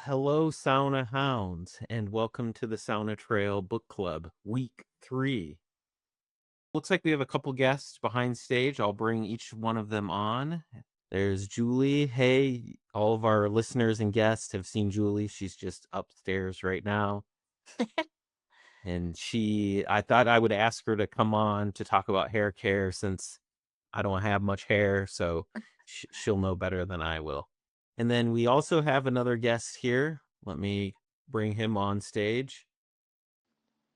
Hello, Sauna Hounds, and welcome to the Sauna Trail Book Club, Week 3. Looks like we have a couple guests behind stage. I'll bring each one of them on. There's Julie. Hey, all of our listeners and guests have seen Julie. She's just upstairs right now. And I thought I would ask her to come on to talk about hair care since I don't have much hair, so she'll know better than I will. And then we also have another guest here. Let me bring him on stage.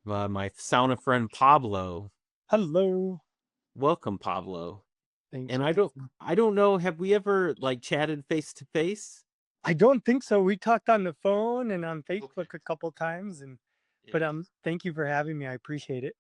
My sauna friend Pablo. Hello. Welcome, Pablo. Thanks. And I don't know, have we ever like chatted face to face? I don't think so. We talked on the phone and on Okay. Facebook a couple times but Yeah. thank you for having me. I appreciate it.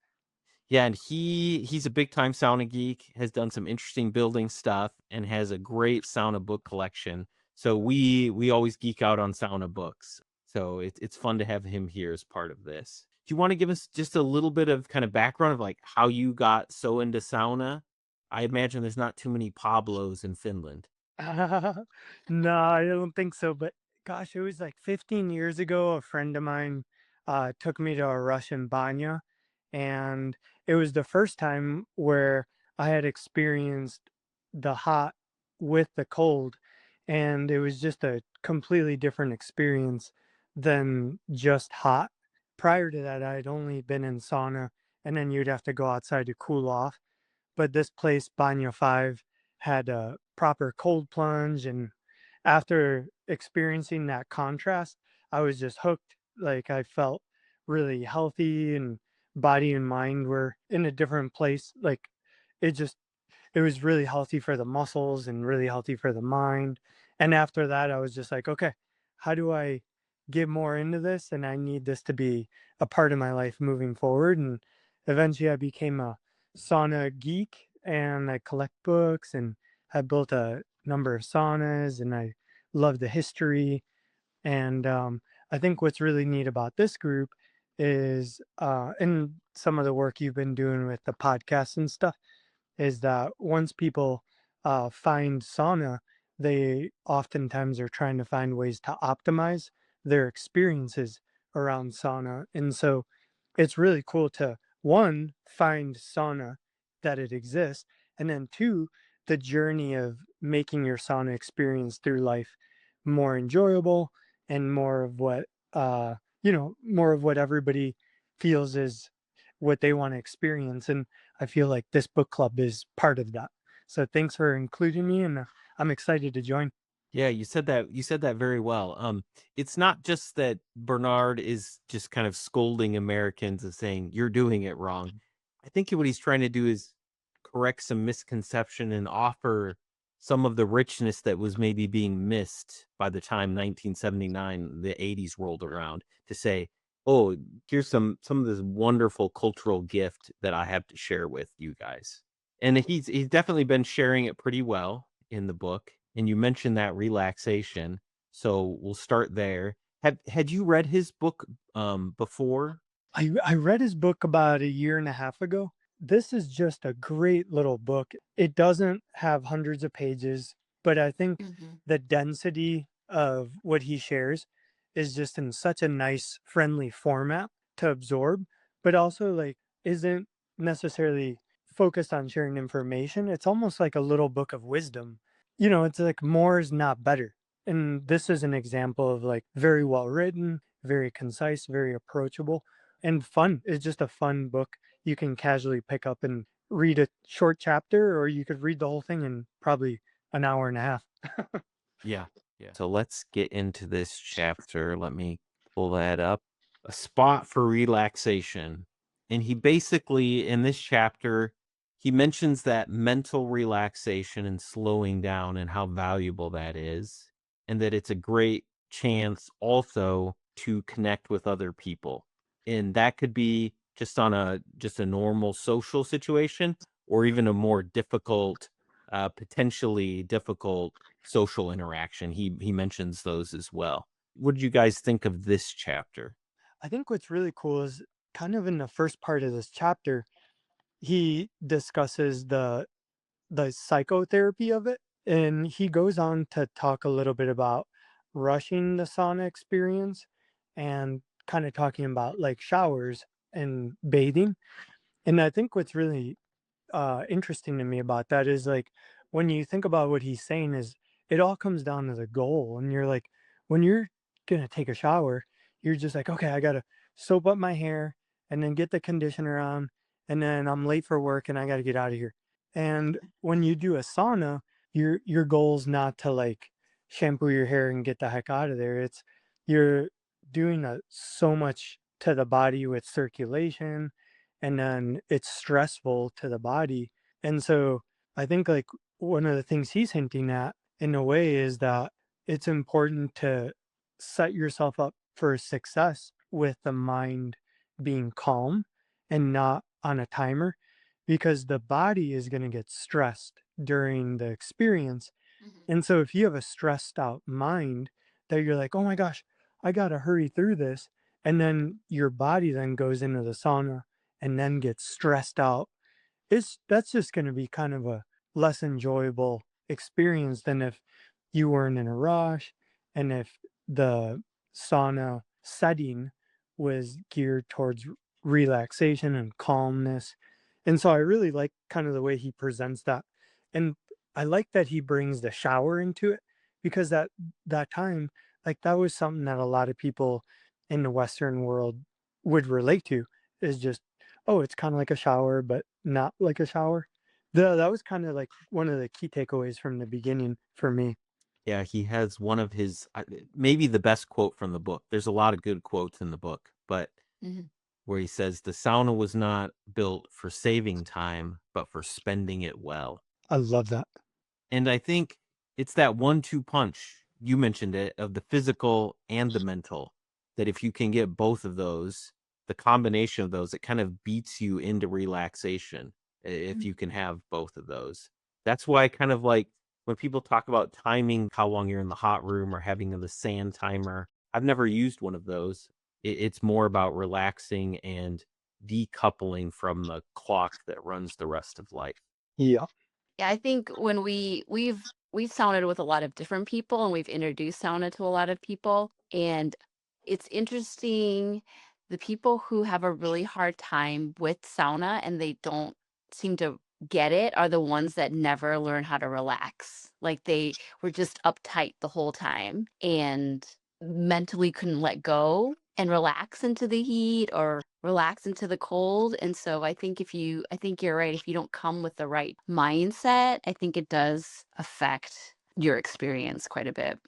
Yeah, and he's a big time sauna geek, has done some interesting building stuff, and has a great sauna book collection. So we always geek out on sauna books. So it's fun to have him here as part of this. Do you want to give us just a little bit of kind of background of like how you got so into sauna? I imagine there's not too many Pablos in Finland. No, I don't think so. But gosh, it was like 15 years ago. A friend of mine took me to a Russian banya, and it was the first time where I had experienced the hot with the cold, and it was just a completely different experience than just hot. Prior to that, I had only been in sauna, and then you'd have to go outside to cool off. But this place, Banya 5, had a proper cold plunge, and after experiencing that contrast, I was just hooked. Like, I felt really healthy, and body and mind were in a different place. Like, it just it was really healthy for the muscles and really healthy for the mind. And after that, I was just like, okay, how do I get more into this? And I need this to be a part of my life moving forward. And eventually, I became a sauna geek, and I collect books, and I built a number of saunas, and I love the history. And I think what's really neat about this group is, and some of the work you've been doing with the podcasts and stuff, is that once people find sauna, they oftentimes are trying to find ways to optimize their experiences around sauna. And so it's really cool to, one, find sauna, that it exists, and then two, the journey of making your sauna experience through life more enjoyable and more of what, more of what everybody feels is what they want to experience. And I feel like this book club is part of that. So thanks for including me, and I'm excited to join. Yeah, you said that very well. It's not just that Bernard is just kind of scolding Americans and saying you're doing it wrong. I think what he's trying to do is correct some misconception and offer some of the richness that was maybe being missed by the time 1979, the 80s rolled around to say, "Oh, here's some of this wonderful cultural gift that I have to share with you guys." And he's definitely been sharing it pretty well in the book. And you mentioned that relaxation, so we'll start there. Had you read his book before? I read his book about a year and a half ago. This is just a great little book. It doesn't have hundreds of pages, but I think the density of what he shares is just in such a nice, friendly format to absorb, but also like isn't necessarily focused on sharing information. It's almost like a little book of wisdom. It's like more is not better. And this is an example of like very well written, very concise, very approachable and fun. It's just a fun book you can casually pick up and read a short chapter, or you could read the whole thing in probably an hour and a half. Yeah. Yeah. So let's get into this chapter. Let me pull that up. A spot for relaxation. And he basically, in this chapter, he mentions that mental relaxation and slowing down and how valuable that is, and that it's a great chance also to connect with other people. And that could be just a normal social situation, or even a more difficult, potentially difficult social interaction. He mentions those as well. What did you guys think of this chapter? I think what's really cool is kind of in the first part of this chapter, he discusses the psychotherapy of it, and he goes on to talk a little bit about rushing the sauna experience and kind of talking about like showers and bathing. And I think what's really interesting to me about that is like when you think about what he's saying is it all comes down to the goal. And you're like, when you're gonna take a shower, you're just like, okay, I gotta soap up my hair and then get the conditioner on, and then I'm late for work and I gotta get out of here. And when you do a sauna, your goal's not to like shampoo your hair and get the heck out of there. It's you're doing so much to the body with circulation, and then it's stressful to the body. And so I think like one of the things he's hinting at in a way is that it's important to set yourself up for success with the mind being calm and not on a timer, because the body is going to get stressed during the experience. Mhm. And so if you have a stressed out mind that you're like, "Oh my gosh, I got to hurry through this." And then your body then goes into the sauna and then gets stressed out, it's that's just gonna be kind of a less enjoyable experience than if you weren't in a rush, and if the sauna setting was geared towards relaxation and calmness. And so I really like kind of the way he presents that. And I like that he brings the shower into it, because that time, like that was something that a lot of people in the Western world would relate to, is just, oh, it's kinda like a shower, but not like a shower. That was kinda like one of the key takeaways from the beginning for me. Yeah, he has one of his maybe the best quote from the book. There's a lot of good quotes in the book, but Mhm. where he says, "The sauna was not built for saving time, but for spending it well." I love that. And I think it's that 1-2 punch, you mentioned it, of the physical and the mental, that if you can get both of those, the combination of those, it kind of beats you into relaxation, if you can have both of those. That's why kind of like when people talk about timing how long you're in the hot room or having the sand timer, I've never used one of those. It's more about relaxing and decoupling from the clock that runs the rest of life. Yeah. Yeah, I think when we've sounded with a lot of different people and we've introduced sauna to a lot of people, and it's interesting, the people who have a really hard time with sauna and they don't seem to get it are the ones that never learn how to relax. Like they were just uptight the whole time and mentally couldn't let go and relax into the heat or relax into the cold. And so I think you're right. If you don't come with the right mindset, I think it does affect your experience quite a bit.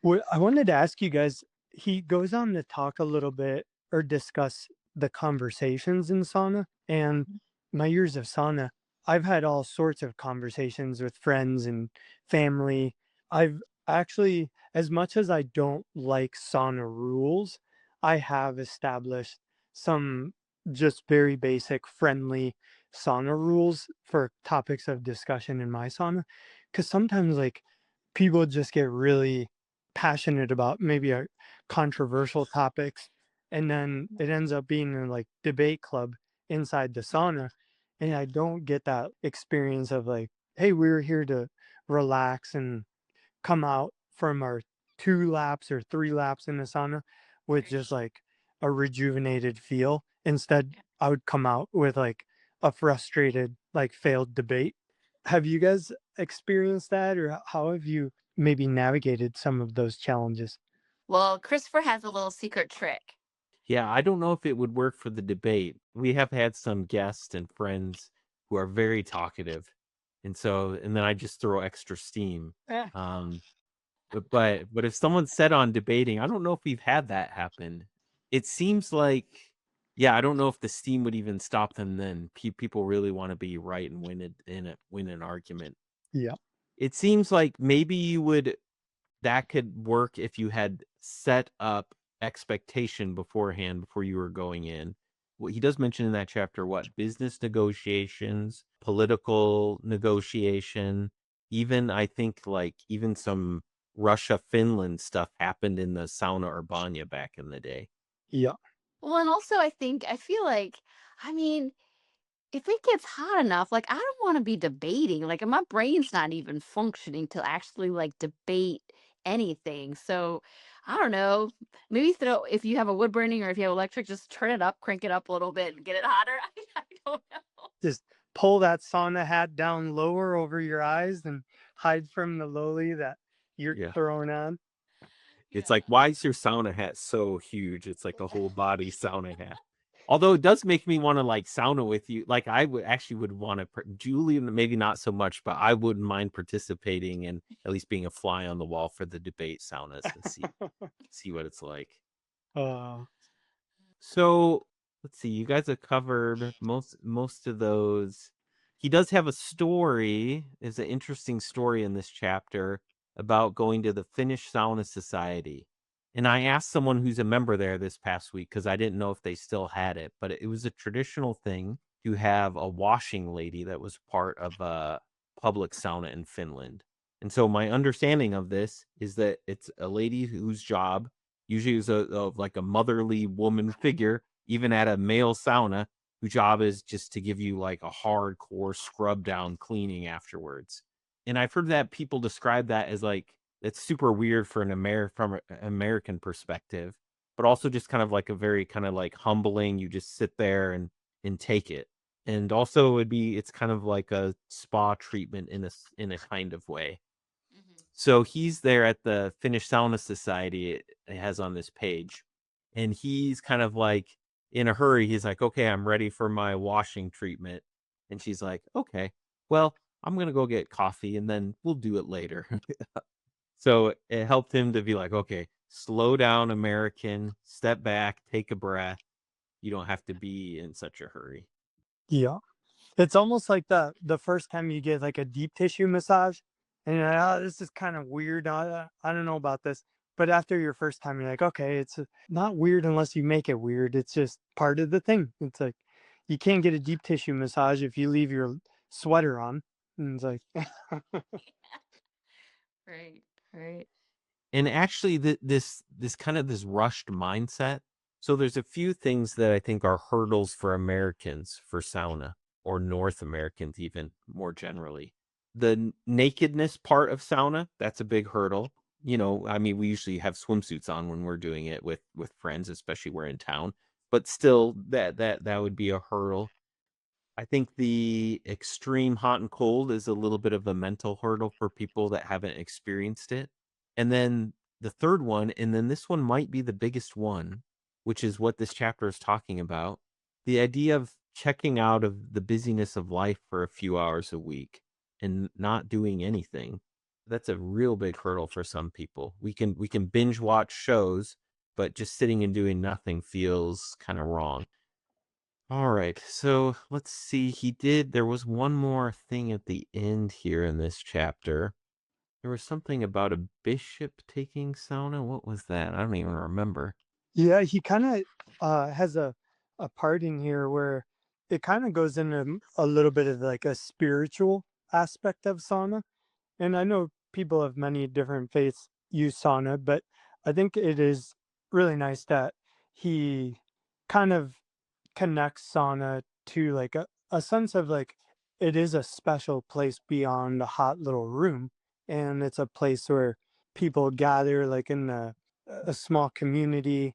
Well, I wanted to ask you guys, he goes on to talk a little bit or discuss the conversations in sauna. And my years of sauna, I've had all sorts of conversations with friends and family. I've actually, as much as I don't like sauna rules, I have established some just very basic friendly sauna rules for topics of discussion in my sauna. Because sometimes, like, people just get really passionate about maybe a controversial topics, and then it ends up being a like debate club inside the sauna. And I don't get that experience of like, hey, we're here to relax and come out from our 2 laps or 3 laps in the sauna with just like a rejuvenated feel. Instead, I would come out with like a frustrated, like failed debate. Have you guys experienced that, or how have you maybe navigated some of those challenges? Well, Christopher has a little secret trick. Yeah, I don't know if it would work for the debate. We have had some guests and friends who are very talkative. And then I just throw extra steam. Eh, Um, but if someone's set on debating, I don't know if we've had that happen. It seems like, yeah, I don't know if the steam would even stop them then. People really want to be right and win an argument. yeah, It seems like maybe you would that could work if you had set up expectation beforehand before you were going in. What he does mention in that chapter, what business negotiations, political negotiation, even I think like even some Russia Finland stuff happened in the sauna or banya back in the day. yeah, Well, and also I feel like, I mean, if it gets hot enough, like I don't want to be debating. Like my brain's not even functioning to actually like debate anything. So I don't know. Maybe throw if you have a wood burning or if you have electric, just turn it up, crank it up a little bit, and get it hotter. I don't know. Just pull that sauna hat down lower over your eyes and hide from the lowly that you're Yeah. throwing on. It's Yeah. like, why is your sauna hat so huge? It's like a whole body sauna hat. Although it does make me want to like sauna with you. Like I would actually would want to, Julian, maybe not so much, but I wouldn't mind participating and at least being a fly on the wall for the debate saunas and see what it's like. Oh, So let's see. You guys have covered most of those. He does have a story. Is an interesting story in this chapter about going to the Finnish Sauna Society. And I asked someone who's a member there this past week because I didn't know if they still had it, but it was a traditional thing to have a washing lady that was part of a public sauna in Finland. And so my understanding of this is that it's a lady whose job usually is like a motherly woman figure, even at a male sauna, whose job is just to give you like a hardcore scrub down cleaning afterwards. And I've heard that people describe that as like it's super weird for from an American perspective, but also just kind of like a very kind of like humbling. You just sit there and take it. And also it's kind of like a spa treatment in a kind of way. Mhm. So he's there at the Finnish Sauna Society, it has on this page. And he's kind of like in a hurry. He's like, okay, I'm ready for my washing treatment. And she's like, okay, well, I'm going to go get coffee and then we'll do it later. So it helped him to be like, okay, slow down, American, step back, take a breath. You don't have to be in such a hurry. yeah. It's almost like the first time you get like a deep tissue massage, and you're like, oh, this is kind of weird. I don't know about this. But after your first time, you're like, okay, it's not weird unless you make it weird. It's just part of the thing. It's like you can't get a deep tissue massage if you leave your sweater on. And it's like, Right. Right. And actually this kind of this rushed mindset. So there's a few things that I think are hurdles for Americans for sauna, or North Americans even more generally. The nakedness part of sauna, that's a big hurdle. You know, I mean, we usually have swimsuits on when we're doing it with friends, especially we're in town, but still that would be a hurdle. I think the extreme hot and cold is a little bit of a mental hurdle for people that haven't experienced it. And then the third one, and then this one might be the biggest one, which is what this chapter is talking about. The idea of checking out of the busyness of life for a few hours a week and not doing anything. That's a real big hurdle for some people. We can binge watch shows, but just sitting and doing nothing feels kind of wrong. All right. So let's see. There was one more thing at the end here in this chapter. There was something about a bishop taking sauna. What was that? I don't even remember. yeah, he kind of has a part in here where it kind of goes into a little bit of like a spiritual aspect of sauna. And I know people of many different faiths use sauna, but I think it is really nice that he kind of connects sauna to like a sense of like it is a special place beyond a hot little room. And it's a place where people gather like in a small community.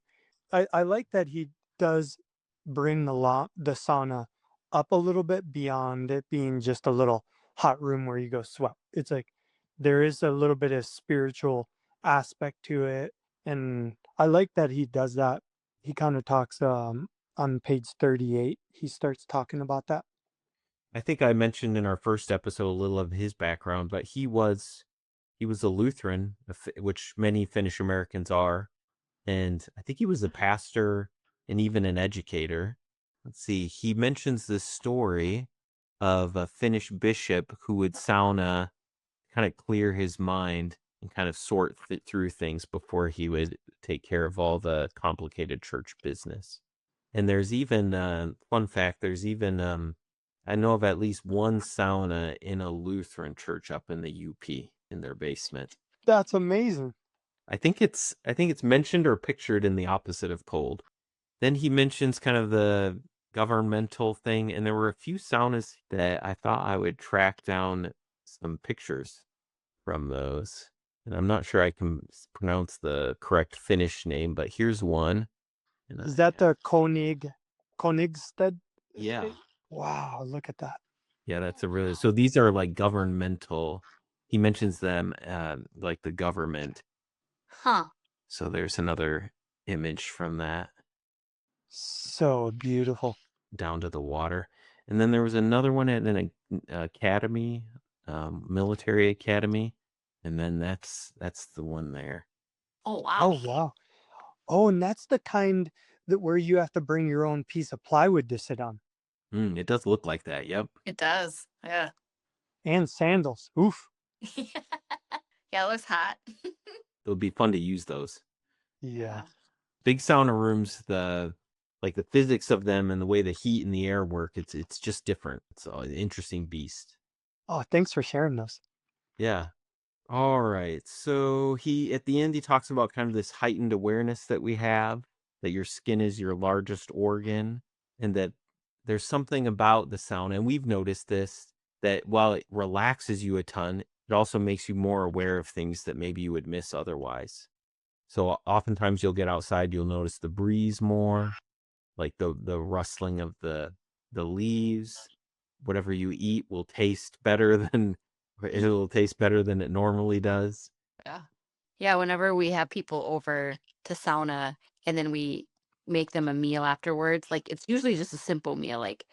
I like that he does bring the sauna up a little bit beyond it being just a little hot room where you go sweat. It's like there is a little bit of spiritual aspect to it, and I like that he does that. He kind of talks on page 38. He starts talking about that. I think I mentioned in our first episode a little of his background, but he was a Lutheran, which many Finnish Americans are, and I think he was a pastor and even an educator. Let's see. He mentions this story of a Finnish bishop who would sauna kind of clear his mind and kind of sort through things before he would take care of all the complicated church business. And there's even fun fact. There's even I know of at least one sauna in a Lutheran church up in the UP in their basement. That's amazing. I think it's mentioned or pictured in the opposite of cold. Then he mentions kind of the governmental thing, and there were a few saunas that I thought I would track down some pictures from those. and I'm not sure I can pronounce the correct Finnish name, but here's one. And Is that the Koenigsted? yeah, Wow, look at that. yeah, that's a really so these are like governmental. He mentions them like the government. Huh. So there's another image from that So beautiful. down to the water. And then there was another one at an academy, military academy, and then that's the one there. Oh, Oh, wow. wow. Oh, and that's the kind that where you have to bring your own piece of plywood to sit on. It does look like that. Yep. It does. Yeah. And sandals. Oof. Yeah, it looks hot. It'll be fun to use those. Yeah. Yeah. Big sauna rooms, the like the physics of them and the way the heat and the air work, it's just different. It's an interesting beast. Oh, thanks for sharing those. Yeah. All right. So he at the end he talks about kind of this heightened awareness that we have that your skin is your largest organ and that there's something about the sauna and we've noticed this that while it relaxes you a ton, it also makes you more aware of things that maybe you would miss otherwise. So oftentimes you'll get outside, you'll notice the breeze more, like the rustling of the leaves. Whatever you eat will taste better than it'll taste better than it normally does. Yeah. Yeah, whenever we have people over to sauna and then we make them a meal afterwards, like it's usually just a simple meal, like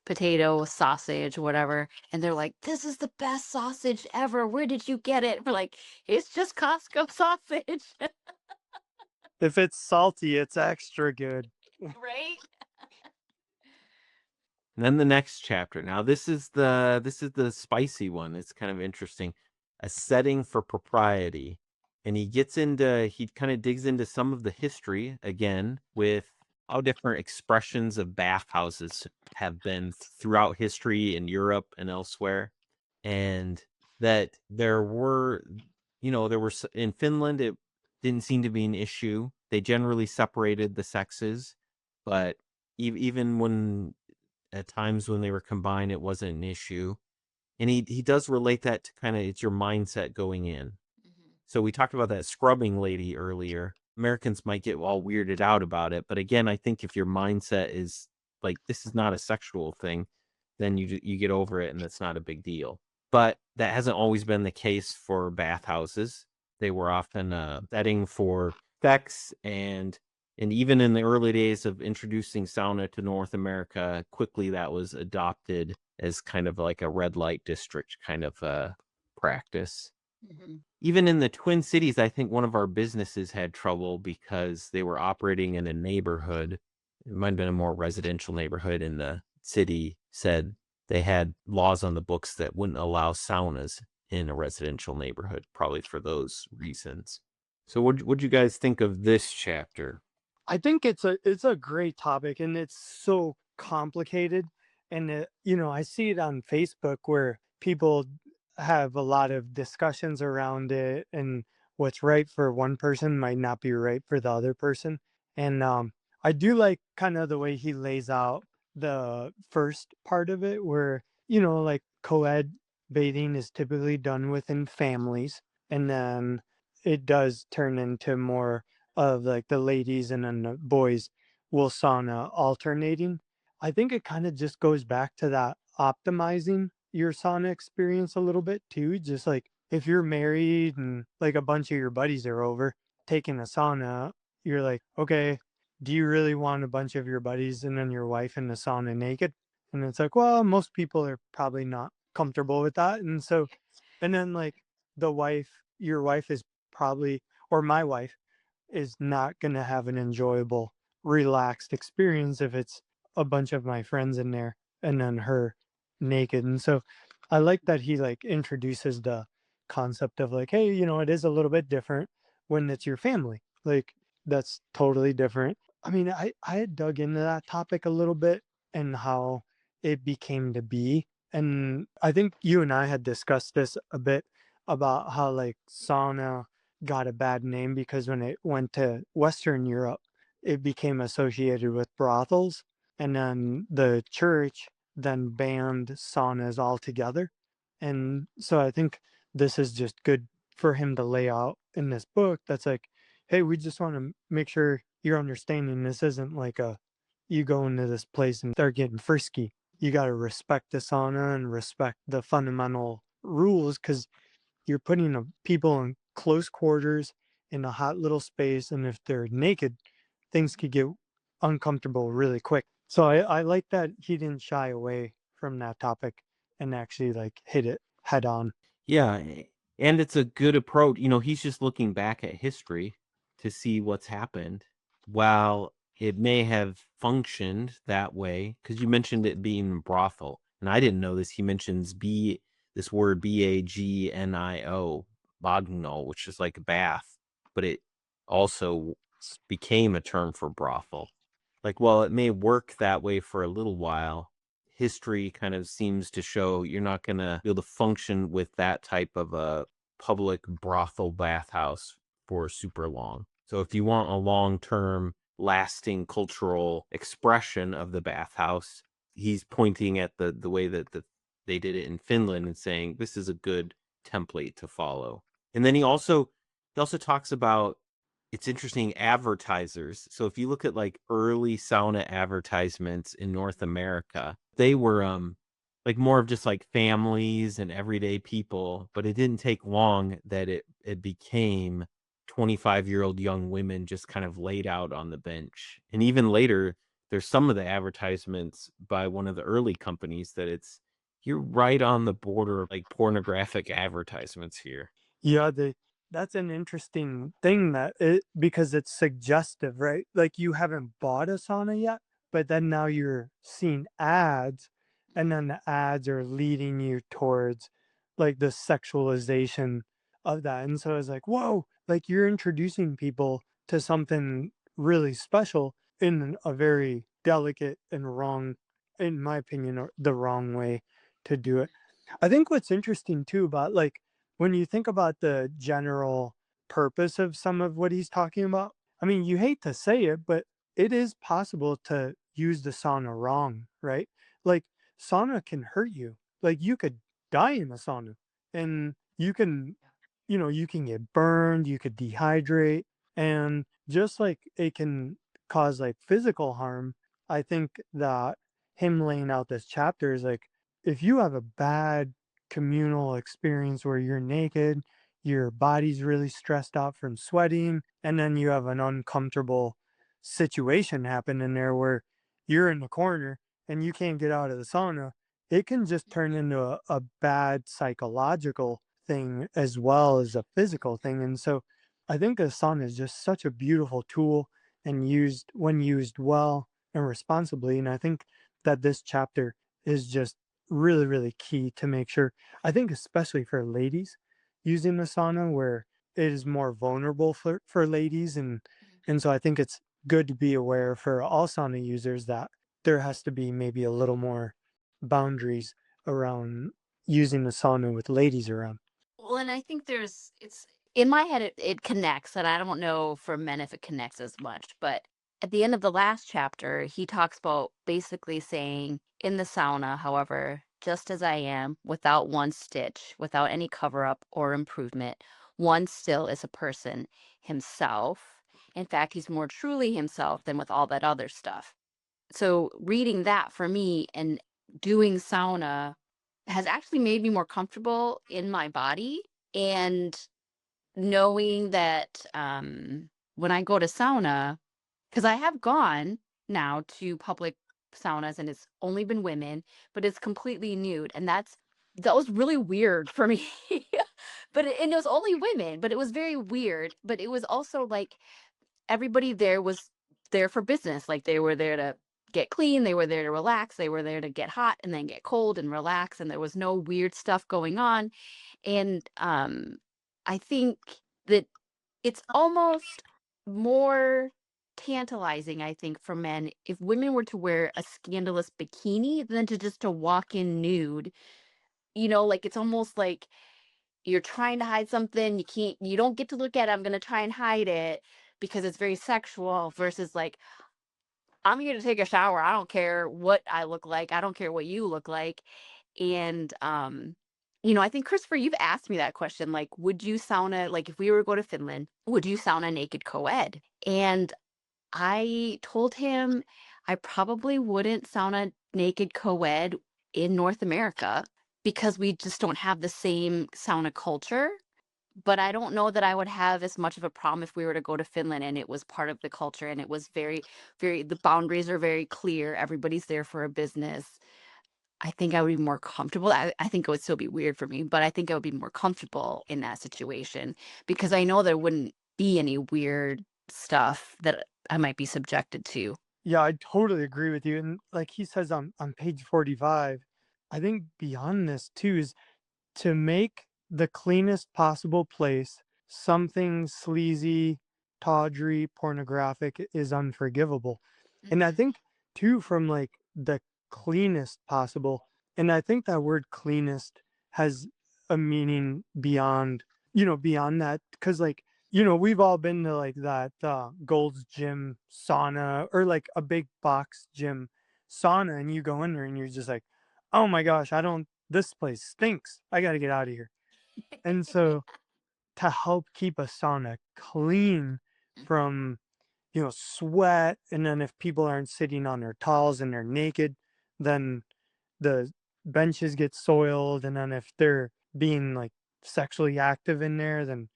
potato, sausage, whatever. And they're like, this is the best sausage ever. Where did you get it? We're like, it's just Costco sausage. If it's salty, it's extra good. Right? And then the next chapter. Now this is the spicy one. It's kind of interesting. A setting for propriety. And he kind of digs into some of the history again with how different expressions of bathhouses have been throughout history in Europe and elsewhere. And that there were in Finland it didn't seem to be an issue. They generally separated the sexes, but even when at times when they were combined, it wasn't an issue. And he does relate that to kind of it's your mindset going in. Mhm. So we talked about that scrubbing lady earlier. Americans might get all weirded out about it, but again, I think if your mindset is like this is not a sexual thing, then you get over it and it's not a big deal. But that hasn't always been the case for bathhouses. They were often a setting for sex and even in the early days of introducing sauna to North America, quickly that was adopted as kind of like a red light district kind of practice. Mhm. Even in the Twin Cities, I think one of our businesses had trouble because they were operating in a neighborhood. It might have been a more residential neighborhood, and the city said they had laws on the books that wouldn't allow saunas in a residential neighborhood, probably for those reasons. So, what'd you guys think of this chapter? I think it's a great topic and it's so complicated and I see it on Facebook where people have a lot of discussions around it and what's right for one person might not be right for the other person. And I do like kind of the way he lays out the first part of it where like co-ed bathing is typically done within families and then it does turn into more of like the ladies and then the boys will sauna alternating. I think it kind of just goes back to that optimizing your sauna experience a little bit too. Just like if you're married and like a bunch of your buddies are over taking a sauna, you're like, okay, do you really want a bunch of your buddies and then your wife in the sauna naked? And it's like, well, most people are probably not comfortable with that. And so, and then like your wife is probably, or my wife is not going to have an enjoyable, relaxed experience if it's a bunch of my friends in there and then her naked. And so I like that he like introduces the concept of like, hey, it is a little bit different when it's your family. Like that's totally different. I mean, I had dug into that topic a little bit and how it became to be. And I think you and I had discussed this a bit about how like sauna got a bad name because when it went to Western Europe, it became associated with brothels. And then the church then banned saunas altogether. And so I think this is just good for him to lay out in this book that's like, hey, we just want to make sure you're understanding this isn't like a you go into this place and start getting frisky. You got to respect the sauna and respect the fundamental rules because you're putting people in close quarters in a hot little space. And if they're naked, things could get uncomfortable really quick. So I like that he didn't shy away from that topic and actually like hit it head on. Yeah, and it's a good approach. He's just looking back at history to see what's happened. While it may have functioned that way, because you mentioned it being brothel, and I didn't know this. He mentions this word bagnio, bagnol, which is like bath, but it also became a term for brothel. Like, while it may work that way for a little while, history kind of seems to show you're not going to be able to function with that type of a public brothel bathhouse for super long. So if you want a long-term lasting cultural expression of the bathhouse, he's pointing at the way that they did it in Finland and saying this is a good template to follow. And then he also talks about, it's interesting, advertisers. So if you look at like early sauna advertisements in North America, they were like more of just like families and everyday people, but it didn't take long that it became 25-year-old young women just kind of laid out on the bench. And even later, there's some of the advertisements by one of the early companies that you're right on the border of like pornographic advertisements here. Yeah, that's an interesting thing that it because it's suggestive, right? Like you haven't bought a sauna yet, but then now you're seeing ads, and then the ads are leading you towards like the sexualization of that. And so it's like, whoa, like you're introducing people to something really special in a very delicate and wrong, in my opinion, or the wrong way to do it. I think what's interesting too about like when you think about the general purpose of some of what he's talking about, I mean, you hate to say it, but it is possible to use the sauna wrong, right? Like, sauna can hurt you. Like, you could die in the sauna and you can, you can get burned, you could dehydrate. And just like it can cause like physical harm, I think that him laying out this chapter is like, if you have a bad communal experience where you're naked, your body's really stressed out from sweating, and then you have an uncomfortable situation happen in there where you're in the corner and you can't get out of the sauna, it can just turn into a bad psychological thing as well as a physical thing. And so I think a sauna is just such a beautiful tool and used when used well and responsibly. And I think that this chapter is just really, really key to make sure. I think especially for ladies using the sauna where it is more vulnerable for ladies and so I think it's good to be aware for all sauna users that there has to be maybe a little more boundaries around using the sauna with ladies around. Well, and I think it's in my head, it connects, and I don't know for men if it connects as much. But at the end of the last chapter, he talks about basically saying, in the sauna, however, just as I am, without one stitch, without any cover up or improvement, one still is a person himself. In fact, he's more truly himself than with all that other stuff. So reading that for me and doing sauna has actually made me more comfortable in my body, and knowing that when I go to sauna, because I have gone now to public saunas and it's only been women, but it's completely nude, and that was really weird for me. And it was only women, but it was very weird. But it was also like everybody there was there for business. Like they were there to get clean, they were there to relax, they were there to get hot and then get cold and relax, and there was no weird stuff going on. And I think that it's almost more tantalizing, I think, for men if women were to wear a scandalous bikini than to walk in nude. Like it's almost like you're trying to hide something, you don't get to look at it, I'm gonna try and hide it because it's very sexual versus like, I'm here to take a shower. I don't care what I look like. I don't care what you look like. And I think, Christopher, you've asked me that question, like, would you sauna, like, if we were to go to Finland, would you sauna naked co-ed? And I told him I probably wouldn't sauna naked co-ed in North America because we just don't have the same sauna culture. But I don't know that I would have as much of a problem if we were to go to Finland and it was part of the culture and it was very, very, the boundaries are very clear. Everybody's there for a business. I think I would be more comfortable. I think it would still be weird for me, but I think I would be more comfortable in that situation because I know there wouldn't be any weird stuff that I might be subjected to. Yeah, I totally agree with you. And like he says on page 45, I think beyond this too is to make the cleanest possible place something sleazy, tawdry, pornographic is unforgivable. And I Mhm, think too from like the cleanest possible, and I think that word cleanest has a meaning beyond, beyond that. Cause like, we've all been to like that Gold's Gym sauna or like a big box gym sauna, and you go in there and you're just like, oh my gosh, I don't this place stinks. I got to get out of here. And so to help keep a sauna clean mhm. from, sweat, and then if people aren't sitting on their towels and they're naked, then the benches get soiled. And then if they're being like sexually active in there, then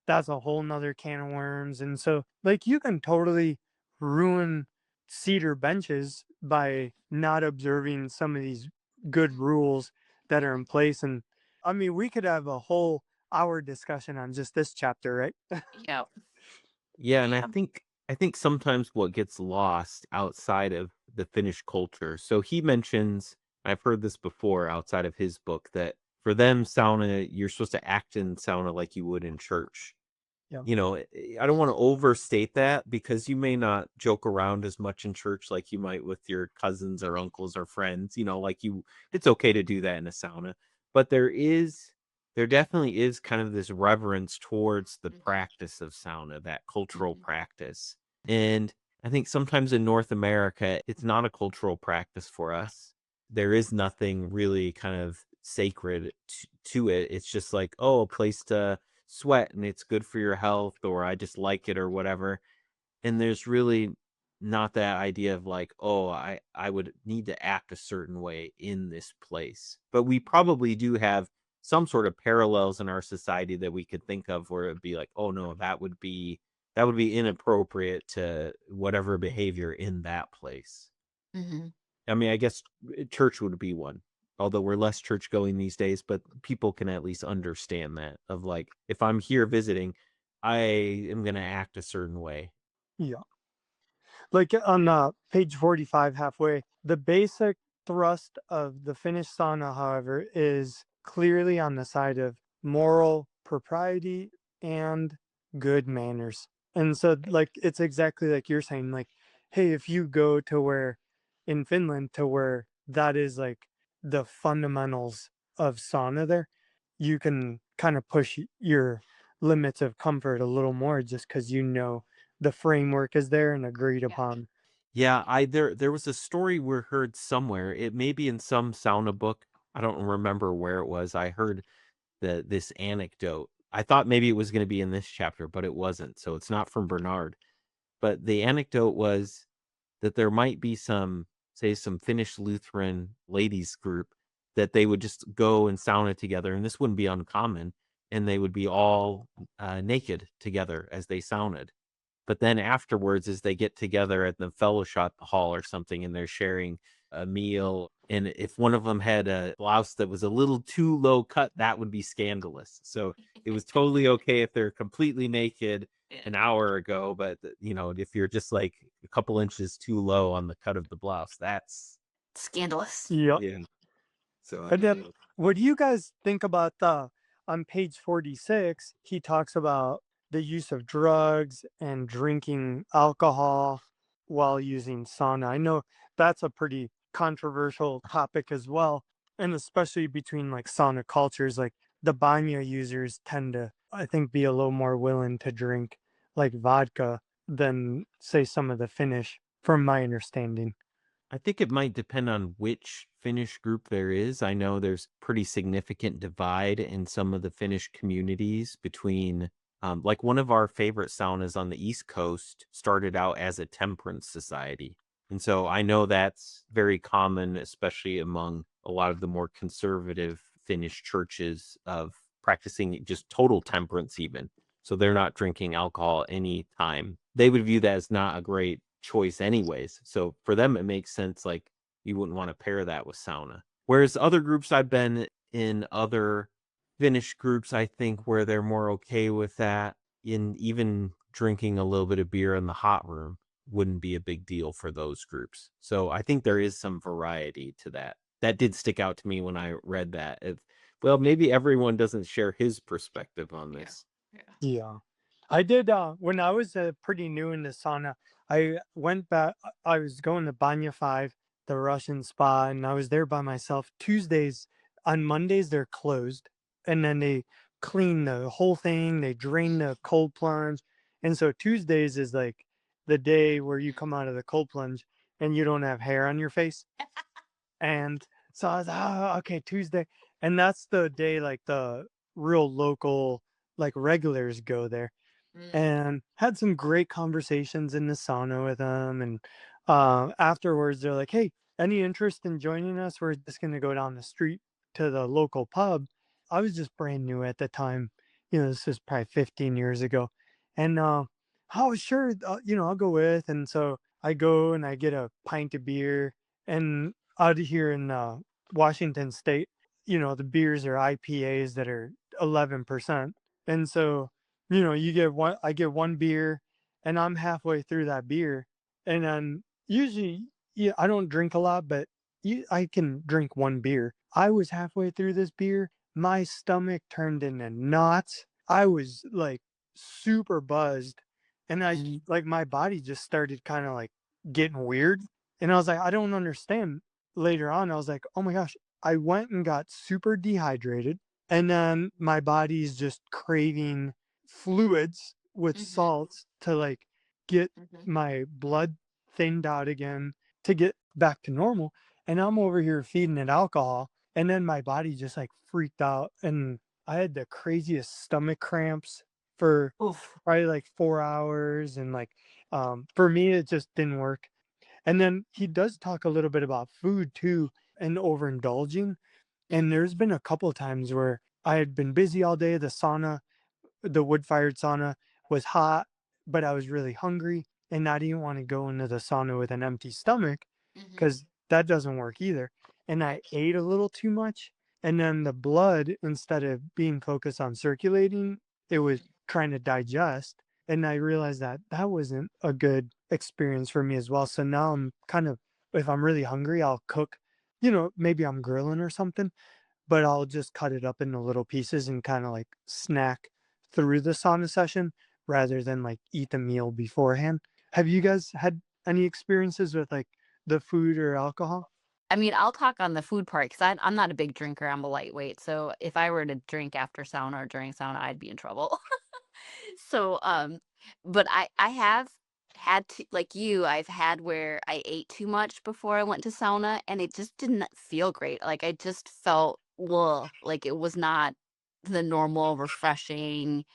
that's a whole nother can of worms. And so like you can totally ruin cedar benches by not observing some of these good rules that are in place. And I mean, we could have a whole hour discussion on just this chapter, right? Yeah. Yeah, and I Yeah. think I think sometimes what gets lost outside of the Finnish culture. So he mentions, I've heard this before outside of his book, that for them sauna, you're supposed to act in sauna like you would in church. Yeah. I don't want to overstate that because you may not joke around as much in church like you might with your cousins or uncles or friends, it's okay to do that in a sauna. But there definitely is kind of this reverence towards the Mhm, practice of sauna, that cultural mhm, practice. And I think sometimes in North America, it's not a cultural practice for us. There is nothing really kind of sacred to it. It's just like, oh, a place to sweat and it's good for your health, or I just like it or whatever. And there's really not that idea of like, oh, I would need to act a certain way in this place. But we probably do have some sort of parallels in our society that we could think of where it'd be like, oh no, that would be inappropriate to whatever behavior in that place. mhm. I mean, I guess church would be one. Although we're less church going these days, but people can at least understand that of like, if I'm here visiting, I am going to act a certain way. Yeah. Like on page 45, halfway, the basic thrust of the Finnish sauna, however, is clearly on the side of moral propriety and good manners. And so, like, it's exactly like you're saying, like, hey, if you go to where in Finland, to where that is like the fundamentals of sauna there, you can kind of push your limits of comfort a little more just because the framework is there and agreed Yeah. upon. Yeah, there was a story we heard somewhere. It may be in some sauna book. I don't remember where it was. I heard this anecdote. I thought maybe it was going to be in this chapter, but it wasn't. So it's not from Bernard. But the anecdote was that there might be some Finnish Lutheran ladies group that they would just go and sauna together, and this wouldn't be uncommon, and they would be all naked together as they sauned. But then afterwards, as they get together at the fellowship hall or something, and they're sharing a meal, and if one of them had a blouse that was a little too low cut, that would be scandalous. So it was totally okay if they're completely naked Yeah. an hour ago, but if you're just like a couple inches too low on the cut of the blouse, that's Scandalous. Yep. yeah. So And then what do you guys think about on page 46, he talks about the use of drugs and drinking alcohol while using sauna. I know that's a pretty controversial topic as well, and especially between like sauna cultures, like the banya users tend to, I think, be a little more willing to drink like vodka than say some of the Finnish, from my understanding. I think it might depend on which Finnish group there is. I know there's pretty significant divide in some of the Finnish communities between, like one of our favorite saunas on the East Coast started out as a temperance society. And so I know that's very common, especially among a lot of the more conservative Finnish churches of practicing just total temperance, even. So they're not drinking alcohol any time. They would view that as not a great choice anyways. So for them, it makes sense. Like you wouldn't want to pair that with sauna. Whereas other groups I've been in, other Finnish groups, I think where they're more okay with that, in even drinking a little bit of beer in the hot room wouldn't be a big deal for those groups. So I think there is some variety to that. That did stick out to me when I read that. Well, maybe everyone doesn't share his perspective on Yeah. this. Yeah. Yeah. I did when I was pretty new in the sauna. I went back. I was going to Banya 5, the Russian spa, and I was there by myself. Tuesdays, on Mondays they're closed, and then they clean the whole thing. They drain the cold plunge, and so Tuesdays is like the day where you come out of the cold plunge and you don't have hair on your face. And so I was like, oh, okay, Tuesday. And that's the day like the real local, like regulars go there. Mm. And had some great conversations in the sauna with them. And afterwards, they're like, hey, any interest in joining us? We're just going to go down the street to the local pub. I was just brand new at the time. This was probably 15 years ago. And oh, sure, I'll go with. And so I go and I get a pint of beer. And out here in Washington State, the beers are IPAs that are 11%. And so, you get one, I get one beer and I'm halfway through that beer. And then usually, yeah, I don't drink a lot, but I can drink one beer. I was halfway through this beer. My stomach turned into knots. I was like super buzzed. And like my body just started kind of like getting weird. And I was like, I don't understand. Later on, I was like, oh my gosh, I went and got super dehydrated. And then my body's just craving fluids with Mhm. salts to like get Mhm. my blood thinned out again to get back to normal. And I'm over here feeding it alcohol. And then my body just like freaked out. And I had the craziest stomach cramps for Oof. probably like 4 hours. And like, for me, it just didn't work. And then he does talk a little bit about food too and overindulging. And there's been a couple of times where I had been busy all day. The wood fired sauna was hot, but I was really hungry. And I didn't want to go into the sauna with an empty stomach Mhm. because that doesn't work either. And I ate a little too much. And then the blood, instead of being focused on circulating, it was Mhm. trying to digest. And I realized that that wasn't a good experience for me as well. So now I'm kind of, if I'm really hungry, I'll cook, maybe I'm grilling or something, but I'll just cut it up into little pieces and kind of like snack through the sauna session rather than like eat the meal beforehand. Have you guys had any experiences with like the food or alcohol? I mean, I'll talk on the food part because I'm not a big drinker. I'm a lightweight. So if I were to drink after sauna or during sauna, I'd be in trouble. So, but I have had to, like you, I've had where I ate too much before I went to sauna and it just didn't feel great. Like I just felt, ugh, like it was not the normal, refreshing,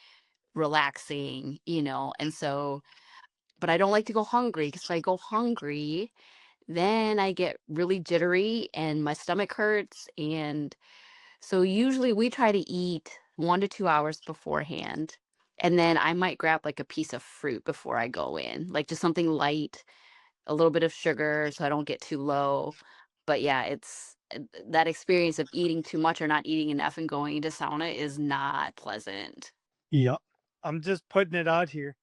relaxing. And so, but I don't like to go hungry because if I go hungry, then I get really jittery and my stomach hurts. And so usually we try to eat 1 to 2 hours beforehand. And then I might grab like a piece of fruit before I go in, like just something light, a little bit of sugar so I don't get too low. But yeah, it's that experience of eating too much or not eating enough and going into sauna is not pleasant. Yeah. I'm just putting it out here.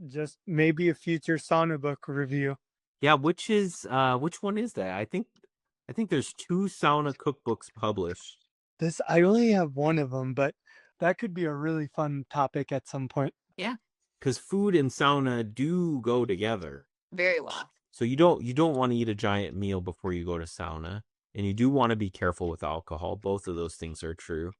Just maybe a future sauna book review. Yeah, which one is that? I think there's two sauna cookbooks published. I only have one of them, but that could be a really fun topic at some point. Yeah, Because food and sauna do go together. very well. So you don't want to eat a giant meal before you go to sauna, and you do want to be careful with alcohol. Both of those things are true.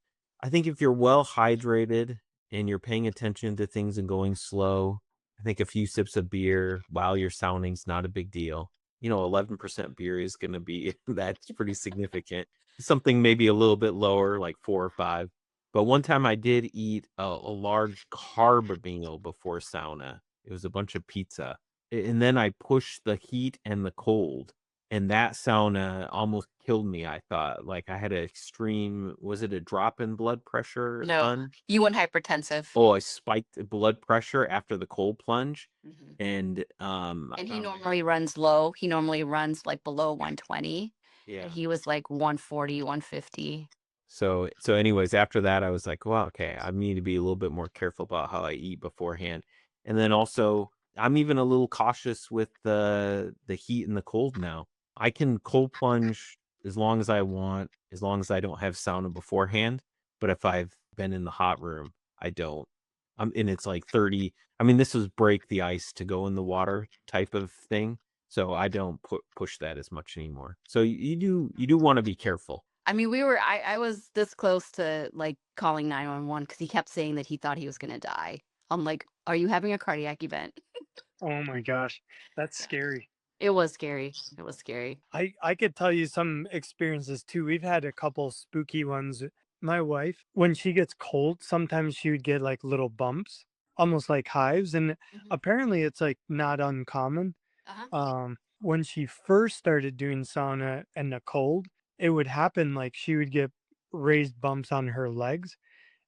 I think if you're well hydrated and you're paying attention to things and going slow, I think a few sips of beer while you're sauning is not a big deal. 11% beer is going to be that's pretty significant. Something maybe a little bit lower, like 4 or 5. But one time I did eat a large carb meal before sauna. It was a bunch of pizza. And then I pushed the heat and the cold. And that sauna almost killed me, I thought. Like I had an extreme, was it a drop in blood pressure, No, hun? you went hypertensive. Oh, I spiked blood pressure after the cold plunge. Mhm. And And he normally runs low. He normally runs like below 120. And yeah. he was like 140, 150. So anyways, after that, I was like, well, okay, I need to be a little bit more careful about how I eat beforehand. And then also, I'm even a little cautious with the heat and the cold now. I can cold plunge as long as I want, as long as I don't have sauna beforehand. But if I've been in the hot room, I don't. And it's like 30. I mean, this was break the ice to go in the water type of thing. So I don't push that as much anymore. So you do want to be careful. I mean, I was this close to like calling 911 because he kept saying that he thought he was going to die. I'm like, are you having a cardiac event? Oh my gosh, that's Yeah. scary. It was scary. It was scary. I could tell you some experiences too. We've had a couple spooky ones. My wife, when she gets cold, sometimes she would get like little bumps, almost like hives, and Mhm. apparently it's like not uncommon. Uh-huh. When she first started doing sauna and the cold, it would happen like she would get raised bumps on her legs.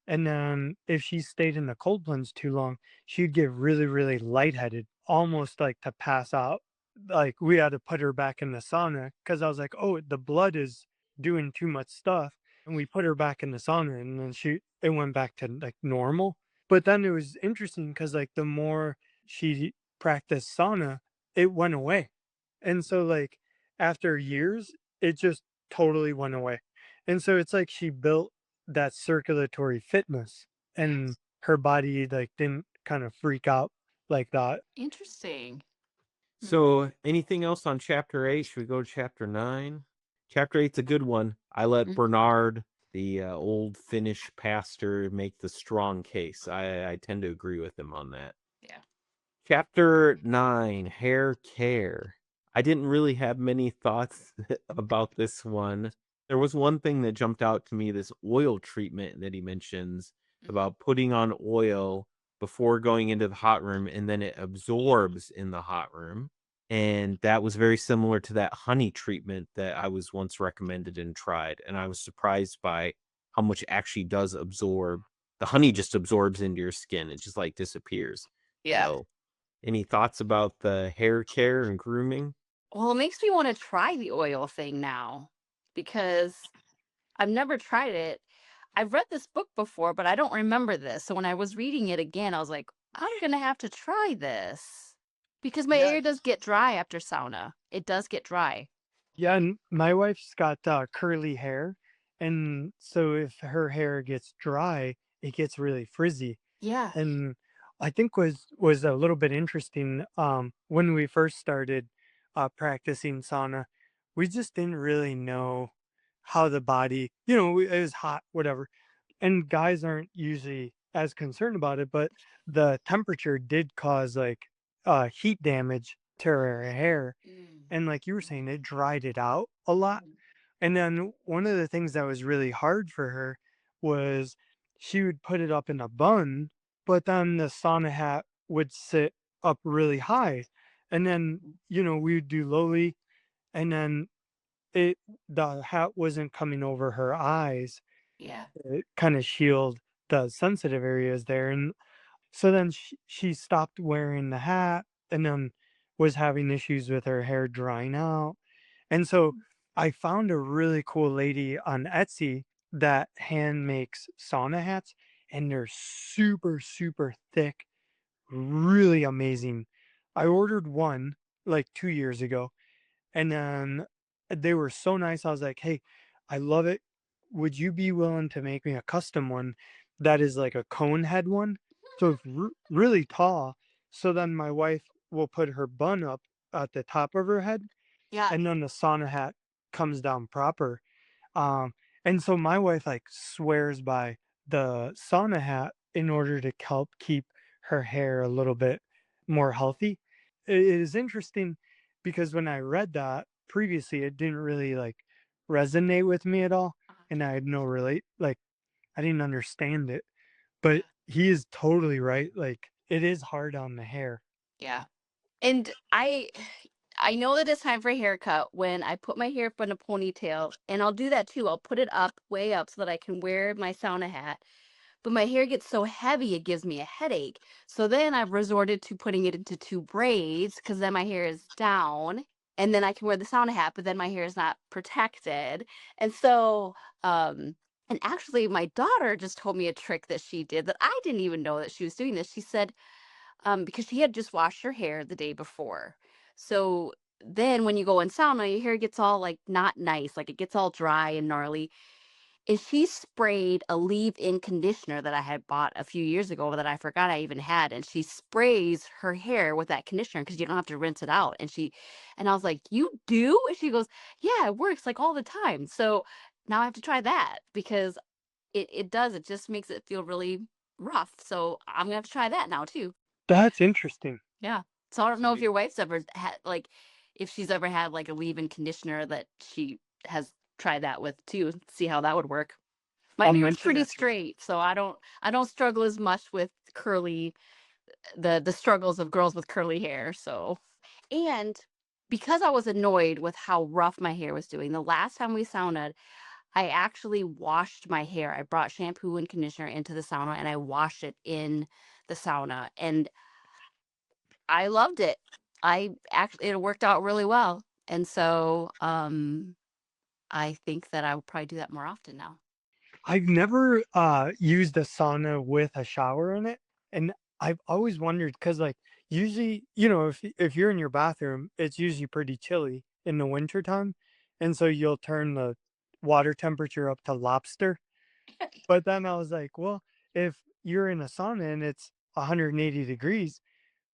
And then if she stayed in the cold plunge too long, she'd get really, really lightheaded, almost like to pass out. Like we had to put her back in the sauna because I was like, oh, the blood is doing too much stuff. And we put her back in the sauna and then it went back to like normal. But then it was interesting because like the more she practiced sauna, it went away. And so like after years, it just totally went away. And so it's like she built that circulatory fitness and Yes. her body like didn't kind of freak out like that. Interesting. Hmm. So, anything else on chapter 8? Should we go to chapter 9? Chapter 8's a good one. I let Mhm. Bernard, the old Finnish pastor, make the strong case. I tend to agree with him on that. Yeah. Chapter 9, hair care. I didn't really have many thoughts about this one. There was one thing that jumped out to me, this oil treatment that he mentions Mhm. about putting on oil before going into the hot room and then it absorbs in the hot room. And that was very similar to that honey treatment that I was once recommended and tried. And I was surprised by how much it actually does absorb. The honey just absorbs into your skin. It just like disappears. Yeah. So any thoughts about the hair care and grooming? Well, it makes me want to try the oil thing now because I've never tried it. I've read this book before, but I don't remember this. So when I was reading it again, I was like, I'm going to have to try this because my Yeah. hair does get dry after sauna. It does get dry. Yeah, and my wife's got curly hair, and so if her hair gets dry, it gets really frizzy. Yeah. And I think was a little bit interesting when we first started practicing sauna, we just didn't really know how the body, it was hot, whatever. And guys aren't usually as concerned about it, but the temperature did cause like heat damage to her hair. Mm. And like you were saying, it dried it out a lot. Mhm. And then one of the things that was really hard for her was she would put it up in a bun, but then the sauna hat would sit up really high. And then, Mhm. we would do lowly, and then the hat wasn't coming over her eyes. Yeah. It kind of shield the sensitive areas there. And so then she stopped wearing the hat and then was having issues with her hair drying out. And so I found a really cool lady on Etsy that hand makes sauna hats, and they're super, super thick, really amazing. I ordered one like 2 years ago, and then they were so nice. I was like, hey, I love it. Would you be willing to make me a custom one that is like a cone head one? So it's really tall. So then my wife will put her bun up at the top of her head, Yeah. and then the sauna hat comes down proper. Um, and so my wife like swears by the sauna hat in order to help keep her hair a little bit more healthy. It is interesting because when I read that previously, it didn't really like resonate with me at all. And I had no relate, like, I didn't understand it. But Yeah. he is totally right. Like, it is hard on the hair. Yeah. And I know that it's time for a haircut when I put my hair up in a ponytail, and I'll do that too. I'll put it up, way up, so that I can wear my sauna hat. But my hair gets so heavy, it gives me a headache. So then I've resorted to putting it into two braids because then my hair is down, and then I can wear the sauna hat, but then my hair is not protected. And so, um, and actually, my daughter just told me a trick that she did that I didn't even know that she was doing this. She said, because she had just washed her hair the day before. So then when you go in sauna, your hair gets all like not nice, like it gets all dry and gnarly. And she sprayed a leave-in conditioner that I had bought a few years ago that I forgot I even had. And she sprays her hair with that conditioner because you don't have to rinse it out. And I was like, "You do?" And she goes, "Yeah, it works like all the time." So now I have to try that because it does. It just makes it feel really rough. So I'm gonna have to try that now too. That's interesting. Yeah. So I don't know if Sweet. your wife's ever had like if she's ever had like a leave-in conditioner that she has tried that with too, see how that would work. My I'll hair is mention pretty that to her. straight, so I don't struggle as much with curly the struggles of girls with curly hair. So and because I was annoyed with how rough my hair was doing, the last time we saunaed, I actually washed my hair. I brought shampoo and conditioner into the sauna and I washed it in the sauna. And I loved it. I actually it worked out really well. And so, I think that I will probably do that more often now. I've never used a sauna with a shower in it. And I've always wondered because like usually, if you're in your bathroom, it's usually pretty chilly in the wintertime. And so you'll turn the water temperature up to lobster. But then I was like, well, if you're in a sauna and it's 180 degrees,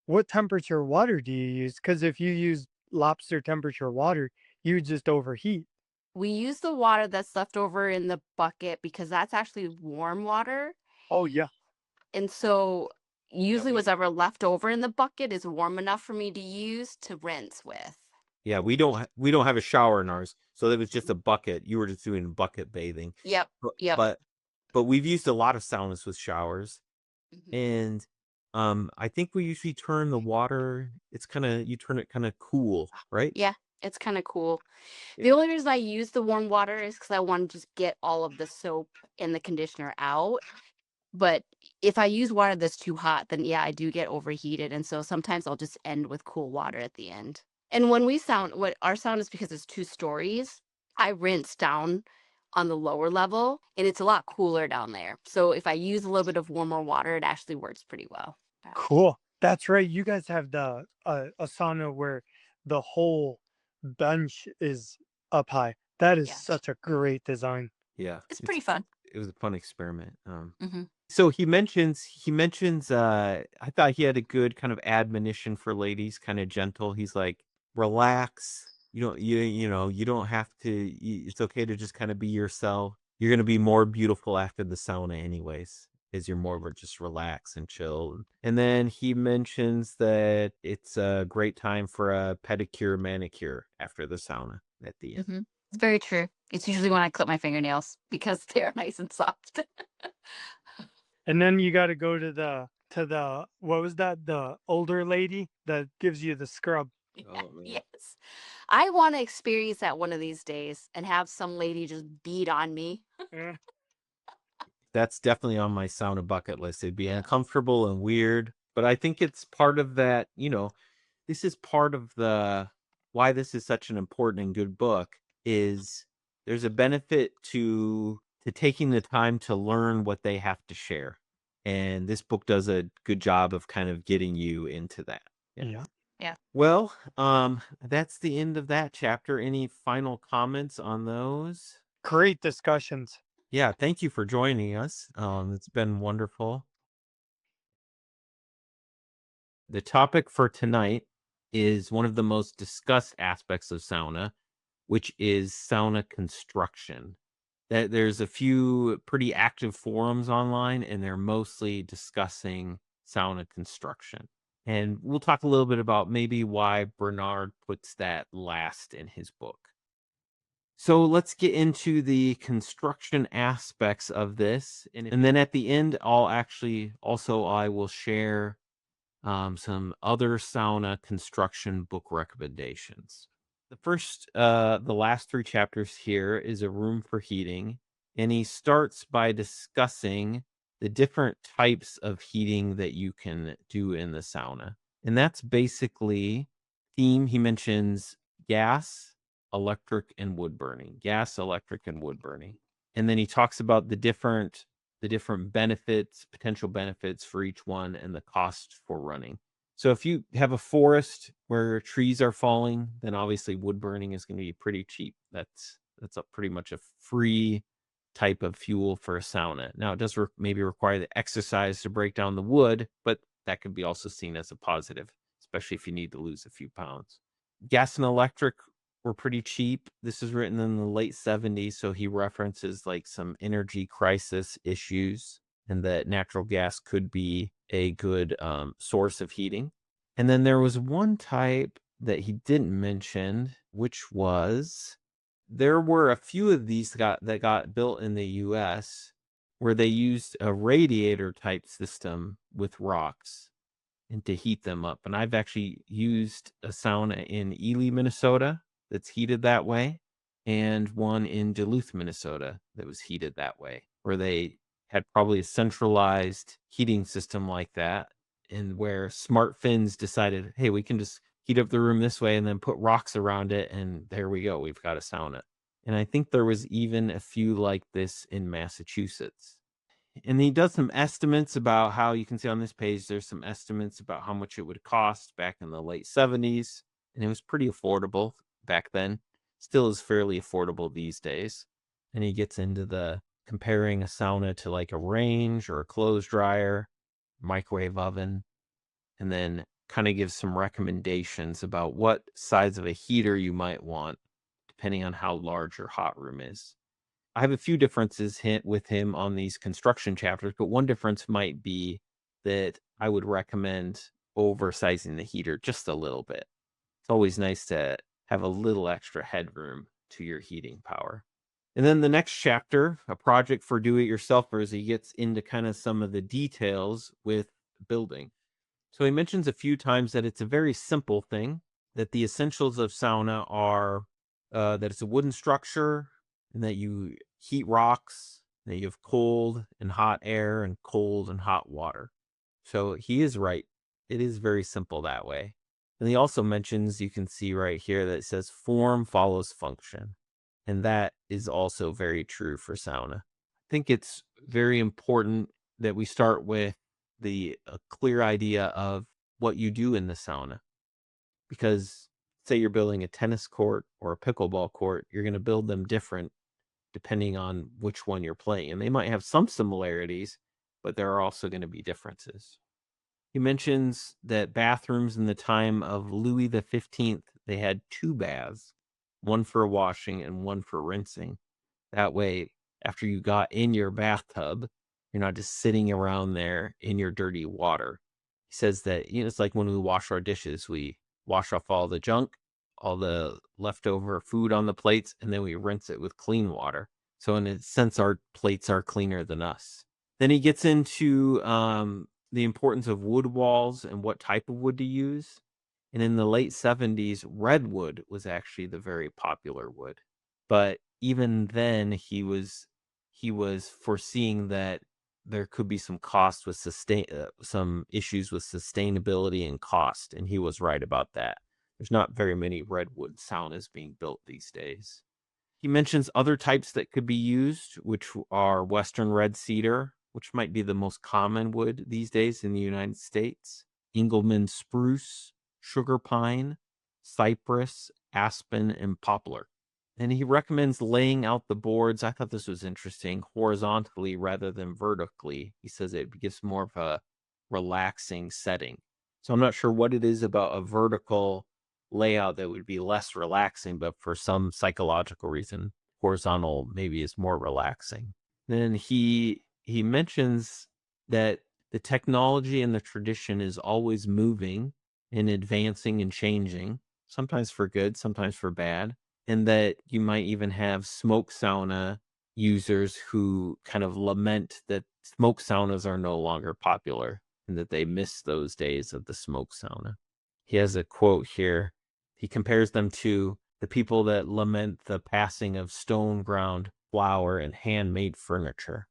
what temperature water do you use? Because if you use lobster temperature water, you would just overheat. We use the water that's left over in the bucket because that's actually warm water. Oh yeah. And so Yeah, usually whatever left over in the bucket is warm enough for me to use to rinse with. we don't have a shower in ours, so it was just a bucket. You were just doing bucket bathing. Yep. But Yep. but but we've used a lot of saunas with showers, Mhm. and I think we usually turn the water. It's kind of you turn it kind of cool, right? Yeah, it's kind of cool. Yeah. The only reason I use the warm water is because I want to just get all of the soap and the conditioner out. But if I use water that's too hot, then yeah, I do get overheated. And so sometimes I'll just end with cool water at the end. And when we sound, what our sound is because it's 2 stories, I rinse down on the lower level and it's a lot cooler down there. So if I use a little bit of warmer water, it actually works pretty well. Yeah. Cool. That's right. You guys have the a sauna where the whole bench is up high. That is Yeah. such a great design. Yeah, It's pretty fun. it was a fun experiment. Hmm. So he mentions I thought he had a good kind of admonition for ladies, kind of gentle. He's like, relax. You don't have to it's okay to just kind of be yourself. You're going to be more beautiful after the sauna anyways, as you're more of just relax and chill. And then he mentions that it's a great time for a pedicure manicure after the sauna at the end. Hmm. It's very true. It's usually when I clip my fingernails because they're nice and soft. And then you got to go to the what was that? The older lady that gives you the scrub. Oh man. Yes. I want to experience that one of these days and have some lady just beat on me. Eh, That's definitely on my sauna bucket list. It'd be uncomfortable and weird, but I think it's part of that, this is part of the why this is such an important and good book is there's a benefit to taking the time to learn what they have to share. And this book does a good job of kind of getting you into that. Yeah. yeah. Yeah. Well, that's the end of that chapter. Any final comments on those? Great discussions. Yeah, thank you for joining us. It's been wonderful. The topic for tonight is one of the most discussed aspects of sauna, which is sauna construction. That there's a few pretty active forums online, and they're mostly discussing sauna construction. And we'll talk a little bit about maybe why Bernard puts that last in his book. So let's get into the construction aspects of this. And then at the end, I will share some other sauna construction book recommendations. The last three chapters here is a room for heating. And he starts by discussing the different types of heating that you can do in the sauna. And that's basically he mentions gas, electric, and wood burning. Gas, electric, and wood burning. And then he talks about the different benefits, potential benefits for each one, and the cost for running. So if you have a forest where trees are falling, then obviously wood burning is going to be pretty cheap. That's pretty much a free type of fuel for a sauna. Now it does maybe require the exercise to break down the wood, but that could be also seen as a positive, especially if you need to lose a few pounds. Gas and electric were pretty cheap. This is written in the late 70s, so he references like some energy crisis issues and that natural gas could be a good source of heating. And then there was one type that he didn't mention, which was there were a few of these that got built in the US where they used a radiator type system with rocks and to heat them up. And I've actually used a sauna in Ely, Minnesota that's heated that way, and one in Duluth, Minnesota that was heated that way, where they had probably a centralized heating system like that, and where Smart Fins decided, hey, we can just heat up the room this way and then put rocks around it, and there we go, we've got a sauna. And I think there was even a few like this in Massachusetts. And he does some estimates about how you can see on this page, there's some estimates about how much it would cost back in the late 70s. And it was pretty affordable back then. Still is fairly affordable these days. And he gets into the comparing a sauna to like a range or a clothes dryer, microwave oven, and then kind of gives some recommendations about what size of a heater you might want, depending on how large your hot room is. I have a few differences with him on these construction chapters, but one difference might be that I would recommend oversizing the heater just a little bit. It's always nice to have a little extra headroom to your heating power. And then the next chapter, a project for do-it-yourselfers, he gets into kind of some of the details with building. So he mentions a few times that it's a very simple thing, that the essentials of sauna are that it's a wooden structure and that you heat rocks, that you have cold and hot air and cold and hot water. So he is right. It is very simple that way. And he also mentions, you can see right here that it says form follows function. And that is also very true for sauna. I think it's very important that we start with a clear idea of what you do in the sauna. Because say you're building a tennis court or a pickleball court, you're going to build them different depending on which one you're playing. And they might have some similarities, but there are also going to be differences. He mentions that bathrooms in the time of Louis XV, they had two baths, one for washing and one for rinsing. That way, after you got in your bathtub, you're not just sitting around there in your dirty water. He says that, it's like when we wash our dishes, we wash off all the junk, all the leftover food on the plates, and then we rinse it with clean water. So in a sense, our plates are cleaner than us. Then he gets into the importance of wood walls and what type of wood to use. And in the late 70s, redwood was actually the very popular wood. But even then, he was foreseeing that there could be some some issues with sustainability and cost, and he was right about that. There's not very many redwood saunas being built these days. He mentions other types that could be used, which are Western red cedar, which might be the most common wood these days in the United States, Engelmann spruce, sugar pine, cypress, aspen, and poplar. And he recommends laying out the boards. I thought this was interesting, horizontally rather than vertically. He says it gives more of a relaxing setting. So I'm not sure what it is about a vertical layout that would be less relaxing, but for some psychological reason, horizontal maybe is more relaxing. Then he mentions that The technology and the tradition is always moving and advancing and changing, sometimes for good, sometimes for bad. And that you might even have smoke sauna users who kind of lament that smoke saunas are no longer popular and that they miss those days of the smoke sauna. He has a quote here. He compares them to the people that lament the passing of stone ground flour and handmade furniture.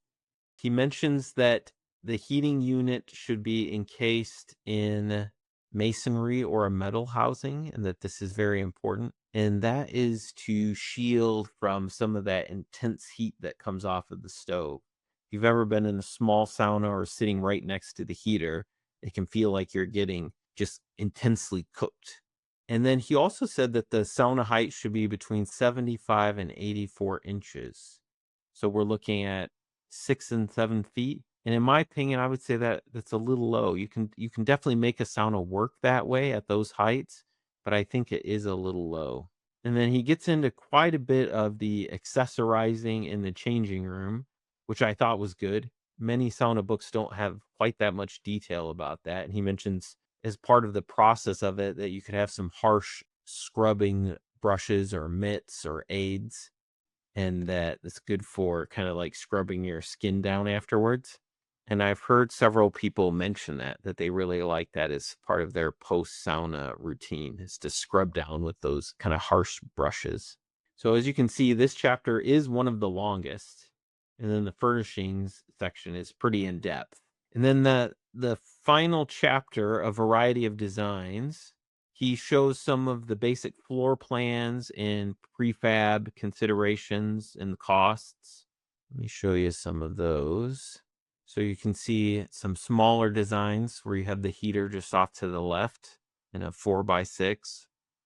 He mentions that the heating unit should be encased in masonry or a metal housing, and that this is very important. And that is to shield from some of that intense heat that comes off of the stove. If you've ever been in a small sauna or sitting right next to the heater, it can feel like you're getting just intensely cooked. And then he also said that the sauna height should be between 75 and 84 inches. So we're looking at 6 and 7 feet. And in my opinion, I would say that that's a little low. You can definitely make a sauna work that way at those heights, but I think it is a little low. And then he gets into quite a bit of the accessorizing in the changing room, which I thought was good. Many sauna books don't have quite that much detail about that. And he mentions as part of the process of it that you could have some harsh scrubbing brushes or mitts or aids, and that it's good for kind of like scrubbing your skin down afterwards. And I've heard several people mention that they really like that as part of their post sauna routine, is to scrub down with those kind of harsh brushes. So as you can see, this chapter is one of the longest. And then the furnishings section is pretty in depth. And then the final chapter, a variety of designs, he shows some of the basic floor plans and prefab considerations and costs. Let me show you some of those. So you can see some smaller designs where you have the heater just off to the left and a 4x6.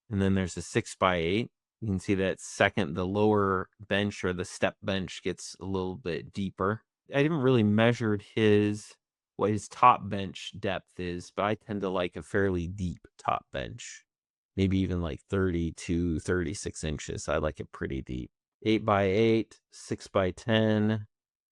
And then there's a 6x8. You can see that second, the lower bench or the step bench gets a little bit deeper. I didn't really measure what his top bench depth is, but I tend to like a fairly deep top bench. Maybe even like 32, 36 inches. I like it pretty deep. 8x8, 6x10.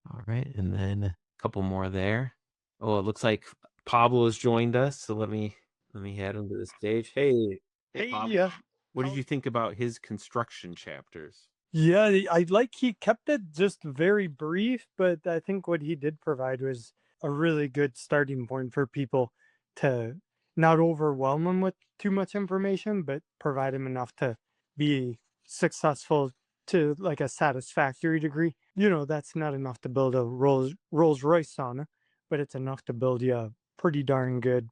All right. And then a couple more there. Oh, it looks like Pablo's joined us. So let me head him to the stage. Hey, Hey, Pablo. yeah. What did you think about his construction chapters? Yeah, I like he kept it just very brief, but I think what he did provide was a really good starting point for people to not overwhelm them with too much information, but provide them enough to be successful to like a satisfactory degree. That's not enough to build a Rolls Royce sauna, but it's enough to build you a pretty darn good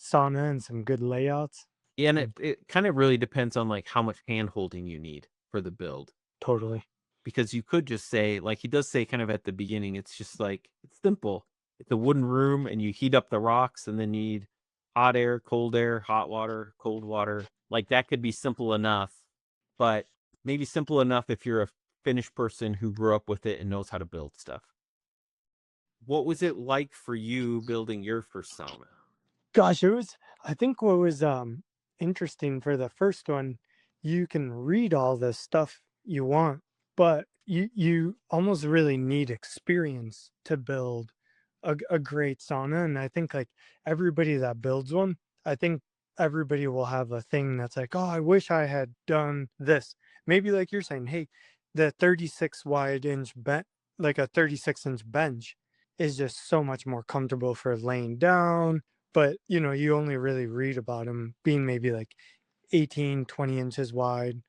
sauna and some good layouts. Yeah, and And it kind of really depends on like how much hand holding you need for the build. totally. Because you could just say, like he does say kind of at the beginning, it's just like it's simple. It's a wooden room and you heat up the rocks and then you need hot air, hot water, cold water. Like that could be simple enough, but maybe simple enough if you're a Finnish person who grew up with it and knows how to build stuff. What was it like for you building your first sauna? Gosh, I think what was interesting for the first one, you can read all the stuff you want, but you almost really need experience to build a great sauna. And I think like everybody that builds one, I think everybody will have a thing that's like, oh, I wish I had done this. Maybe like you're saying, hey, the 36 wide inch like a 36-inch bench is just so much more comfortable for laying down, but you only really read about them being maybe like 18, 20 inches wide.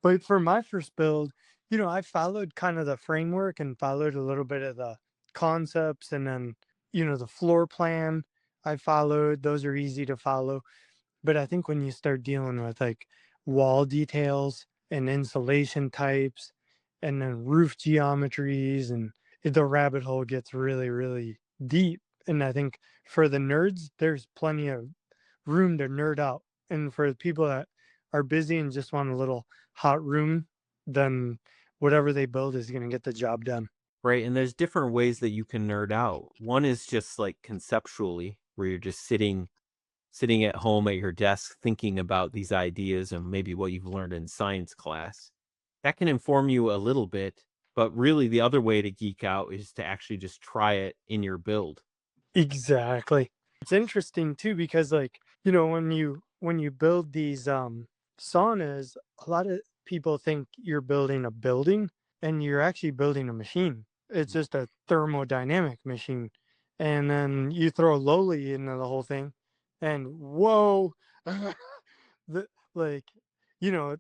But for my first build, I followed kind of the framework and followed a little bit of the concepts, and then the floor plan I followed. Those are easy to follow. But I think when you start dealing with like wall details and insulation types and then roof geometries, and the rabbit hole gets really, really deep. And I think for the nerds, there's plenty of room to nerd out. And for the people that are busy and just want a little hot room, then whatever they build is going to get the job done. Right. And there's different ways that you can nerd out. One is just like conceptually, where you're just sitting at home at your desk thinking about these ideas and maybe what you've learned in science class. That can inform you a little bit, but really the other way to geek out is to actually just try it in your build. Exactly. It's interesting too because like, when you build these saunas, a lot of people think you're building a building and you're actually building a machine. It's just a thermodynamic machine. And then you throw lowly into the whole thing and whoa, the like,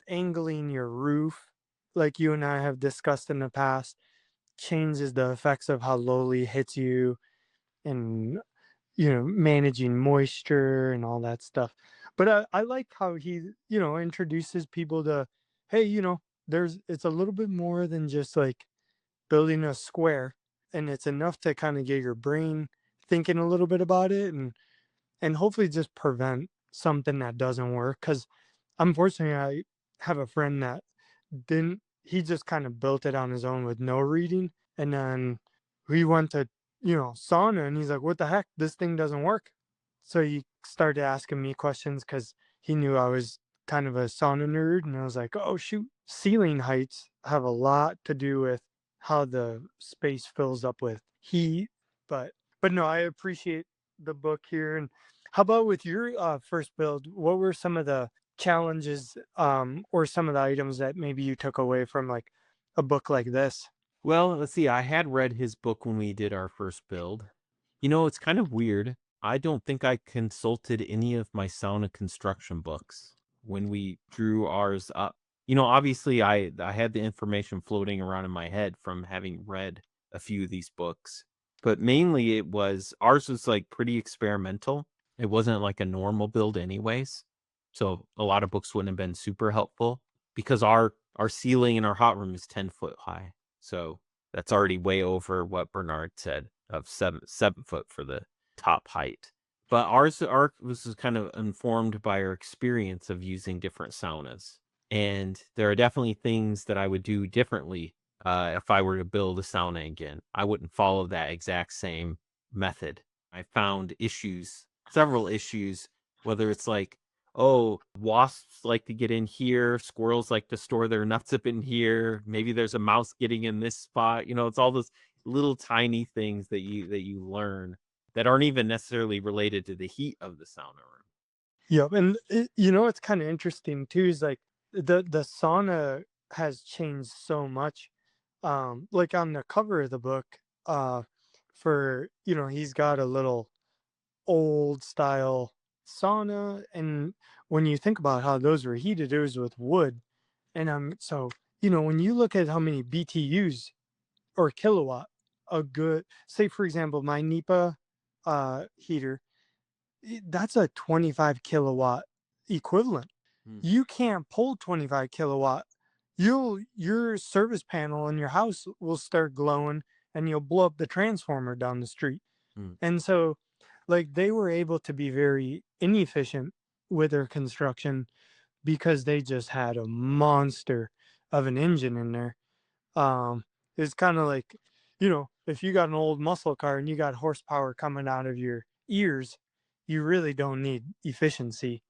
angling your roof like you and I have discussed in the past changes the effects of how lowly hits you, and managing moisture and all that stuff. But I like how he, introduces people to, hey, it's a little bit more than just like building a square, and it's enough to kind of get your brain thinking a little bit about it, and hopefully just prevent something that doesn't work. Because unfortunately, I have a friend that didn't, he just kind of built it on his own with no reading. And then we went to, sauna, and he's like, what the heck? This thing doesn't work. So he started asking me questions because he knew I was kind of a sauna nerd. And I was like, oh, shoot. Ceiling heights have a lot to do with how the space fills up with heat. But, but no, I appreciate the book here. And how about with your first build? What were some of the challenges, or some of the items that maybe you took away from like a book like this? Well, let's see. I had read his book when we did our first build. It's kind of weird. I don't think I consulted any of my sauna construction books when we drew ours up. Obviously I had the information floating around in my head from having read a few of these books, but mainly ours was like pretty experimental. It wasn't like a normal build anyways. So a lot of books wouldn't have been super helpful because our ceiling in our hot room is 10 foot high. So that's already way over what Bernard said of 7 foot for the top height. But ours was kind of informed by our experience of using different saunas. And there are definitely things that I would do differently if I were to build a sauna again. I wouldn't follow that exact same method. I found several issues, whether it's like, oh, wasps like to get in here, squirrels like to store their nuts up in here. Maybe there's a mouse getting in this spot. It's all those little tiny things that you learn that aren't even necessarily related to the heat of the sauna room. Yep. And it's kind of interesting too, is like the sauna has changed so much. Like on the cover of the book, uh, for, he's got a little old style sauna. And when you think about how those were heated, it was with wood. And so, when you look at how many BTUs or kilowatt, a good, say for example, my NEPA heater, that's a 25 kilowatt equivalent. Hmm. You can't pull 25 kilowatt. Your service panel in your house will start glowing, and you'll blow up the transformer down the street. Hmm. And so, like, they were able to be very inefficient with their construction because they just had a monster of an engine in there. It's kind of like, if you got an old muscle car and you got horsepower coming out of your ears, you really don't need efficiency.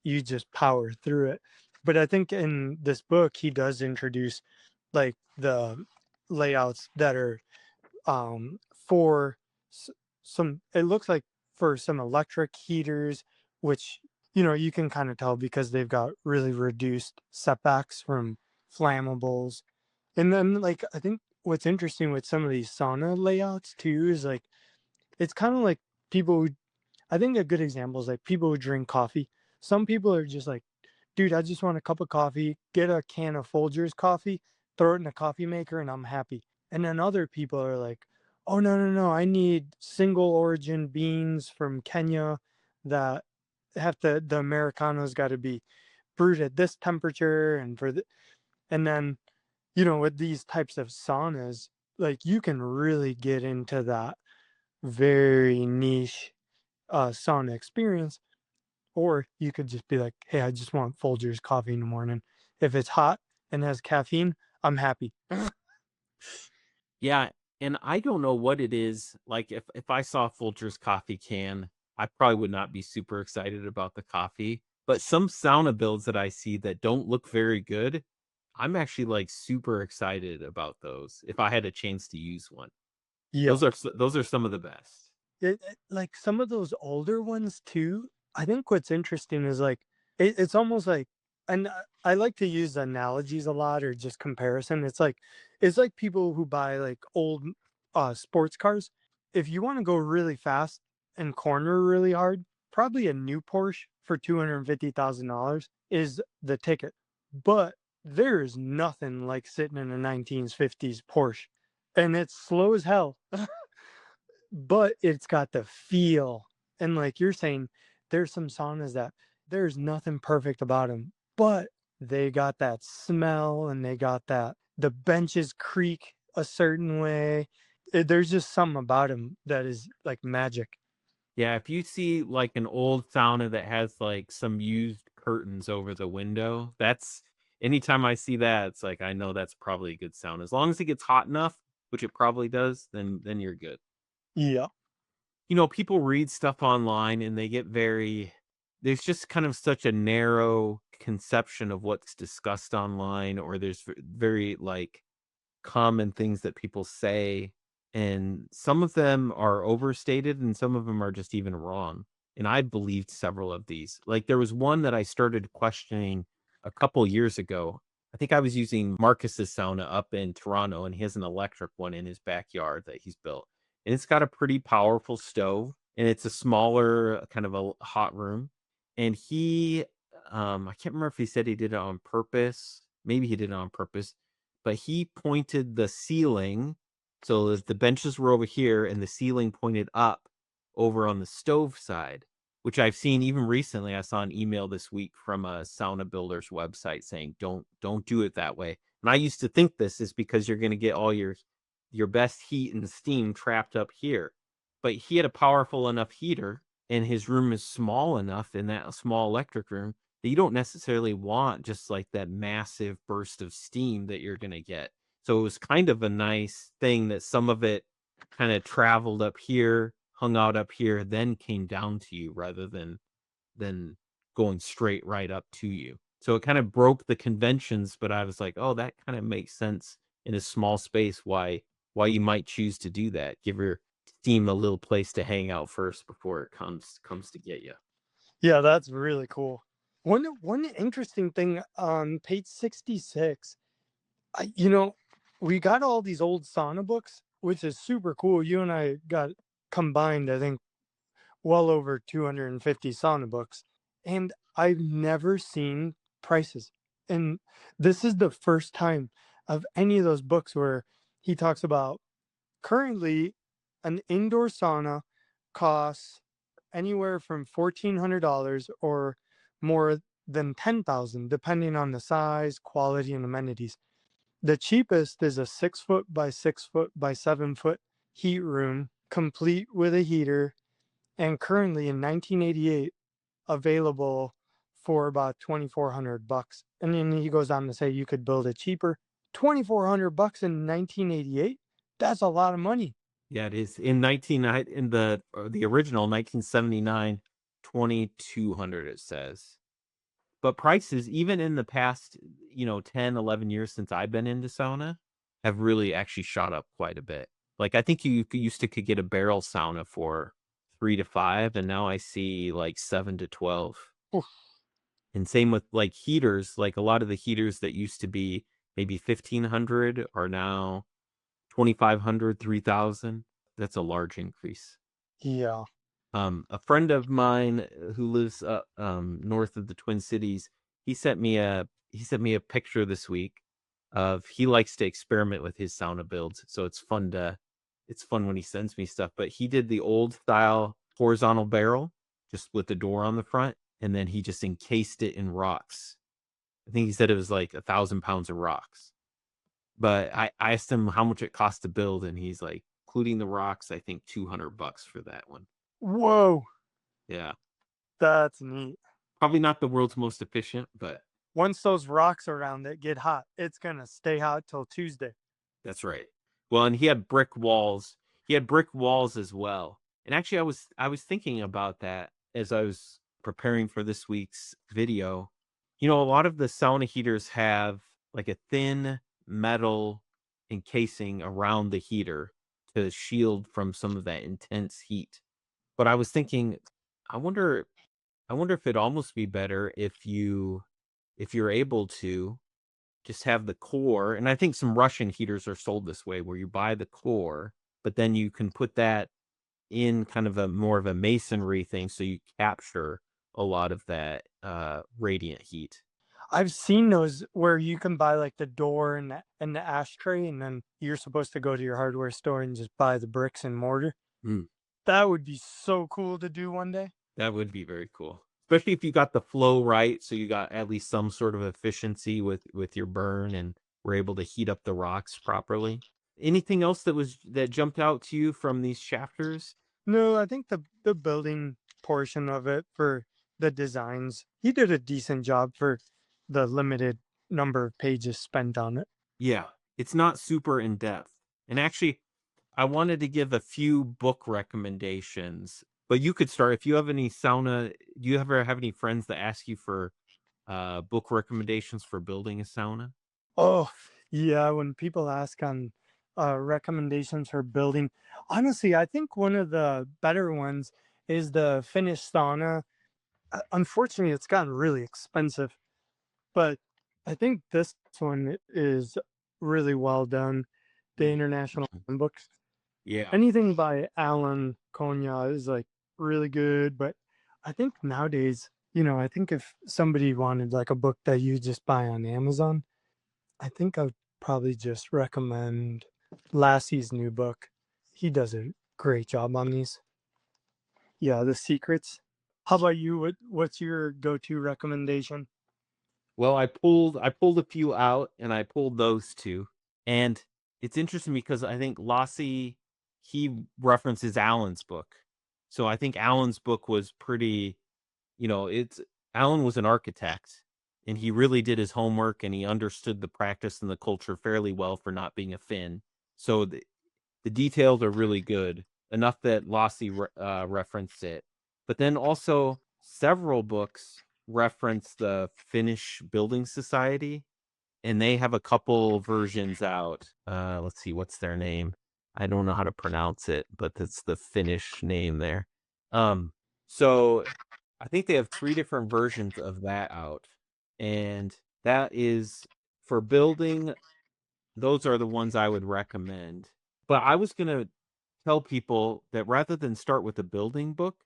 You just power through it. But I think in this book, he does introduce like the layouts that are, for some, it looks like for some electric heaters, which, you can kind of tell because they've got really reduced setbacks from flammables. And then, like, I think what's interesting with some of these sauna layouts too is like, it's kind of like people who, I think a good example is like people who drink coffee. Some people are just like, dude, I just want a cup of coffee, get a can of Folgers coffee, throw it in a coffee maker, and I'm happy. And then other people are like, oh, no, no, no, I need single origin beans from Kenya that the Americano's got to be brewed at this temperature. And then, with these types of saunas, like you can really get into that very niche sauna experience. Or you could just be like, hey, I just want Folgers coffee in the morning. If it's hot and has caffeine, I'm happy. Yeah, and I don't know what it is. Like if I saw Folgers coffee can, I probably would not be super excited about the coffee. But some sauna builds that I see that don't look very good, I'm actually like super excited about those if I had a chance to use one. Yeah. Those are some of the best. Like some of those older ones too. I think what's interesting is like it's almost like, and I like to use analogies a lot or just comparison. It's like people who buy like old sports cars. If you want to go really fast and corner really hard, probably a new Porsche for $250,000 is the ticket. But there is nothing like sitting in a 1950s Porsche, and it's slow as hell. But it's got the feel. And like you're saying, there's some saunas that there's nothing perfect about them, but they got that smell and they got that the benches creak a certain way. There's just something about them that is like magic. Yeah, if you see like an old sauna that has like some used curtains over the window, that's anytime I see that, it's like I know that's probably a good sauna. As long as it gets hot enough, which it probably does, then you're good. Yeah. People read stuff online and they get very there's just kind of such a narrow conception of what's discussed online, or there's very like common things that people say, and some of them are overstated and some of them are just even wrong. And I believed several of these. Like there was one that I started questioning a couple years ago. I think I was using Marcus's sauna up in Toronto, and he has an electric one in his backyard that he's built. And it's got a pretty powerful stove, and it's a smaller kind of a hot room. And I can't remember if he said he did it on purpose. Maybe he did it on purpose, but he pointed the ceiling so that the benches were over here and the ceiling pointed up over on the stove side, which I've seen even recently. I saw an email this week from a sauna builder's website saying don't do it that way. And I used to think this is because you're going to get all your best heat and steam trapped up here. But he had a powerful enough heater, and his room is small enough in that small electric room that you don't necessarily want just like that massive burst of steam that you're going to get. So it was kind of a nice thing that some of it kind of traveled up here, hung out up here, then came down to you rather than going straight right up to you. So it kind of broke the conventions, but I was like, "Oh, that kind of makes sense in a small space why you might choose to do that. Give your steam a little place to hang out first before it comes to get you." Yeah, that's really cool. One interesting thing on page 66, you know, we got all these old sauna books, which is super cool. You and I got combined, I think, well over 250 sauna books, and I've never seen prices. And this is the first time of any of those books where he talks about currently an indoor sauna costs anywhere from $1,400 or more than 10,000 depending on the size, quality, and amenities. The cheapest is a 6 foot by 6 foot by 7 foot heat room, complete with a heater, and currently in 1988 available for about 2,400 bucks. And then he goes on to say you could build it cheaper. 2,400 bucks in 1988? That's a lot of money. Yeah, it is. In the original 1979, 2,200 it says. But prices, even in the past, 10, 11 years since I've been into sauna, have really actually shot up quite a bit. Like, I think could get a barrel sauna for 3 to 5, and now I see, like, 7 to 12. Oof. And same with, like, heaters, like, a lot of the heaters that used to be maybe 1,500 are now 2,500, 3,000. That's a large increase. Yeah. A friend of mine who lives north of the Twin Cities, he sent me a picture this week of he likes to experiment with his sauna builds, so it's fun when he sends me stuff. But he did the old style horizontal barrel just with the door on the front, and then he just encased it in rocks. I think he said it was like 1,000 pounds of rocks. But I asked him how much it cost to build, and he's like, including the rocks, I think $200 for that one. Whoa. Yeah. That's neat. Probably not the world's most efficient, but Once those rocks around it get hot, it's going to stay hot till Tuesday. that's right. Well, and he had brick walls. He had brick walls as well. And actually I was thinking about that as I was preparing for this week's video. A lot of the sauna heaters have like a thin metal encasing around the heater to shield from some of that intense heat. But I was thinking, I wonder if it'd almost be better if you're able to just have the core, and I think some Russian heaters are sold this way, where you buy the core, but then you can put that in kind of a more of a masonry thing, so you capture a lot of that, radiant heat. I've seen those where you can buy like the door and the ashtray, and then you're supposed to go to your hardware store and just buy the bricks and mortar. Mm, That would be so cool to do one day. that would be very cool, especially if you got the flow right, so you got at least some sort of efficiency with your burn and were able to heat up the rocks properly. Anything else that jumped out to you from these chapters? No, I think the building portion of it for the designs, he did a decent job for the limited number of pages spent on it. Yeah, it's not super in depth. And actually, I wanted to give a few book recommendations, but you could start if you have any sauna. Do you ever have any friends that ask you for book recommendations for building a sauna? Oh, yeah, when people ask on recommendations for building, honestly, I think one of the better ones is the Finnish sauna. Unfortunately, it's gotten really expensive, but I think this one is really well done. The International Books. Yeah. Anything by Alan Konya is like really good, but I think nowadays, I think if somebody wanted like a book that you just buy on Amazon, I think I would probably just recommend Lassie's new book. He does a great job on these. Yeah, The Secrets. How about you? What's your go-to recommendation? Well, I pulled a few out, and I pulled those two. And it's interesting because I think Lassie, he references Alan's book. So I think Alan's book was pretty, it's Alan was an architect, and he really did his homework, and he understood the practice and the culture fairly well for not being a Finn. So the details are really good, enough that Lassie referenced it. But then also several books reference the Finnish Building Society, and they have a couple versions out. Let's see, what's their name? I don't know how to pronounce it, but that's the Finnish name there. Um, so I think they have three different versions of that out, and that is for building. Those are the ones I would recommend. But I was gonna tell people that rather than start with a building book,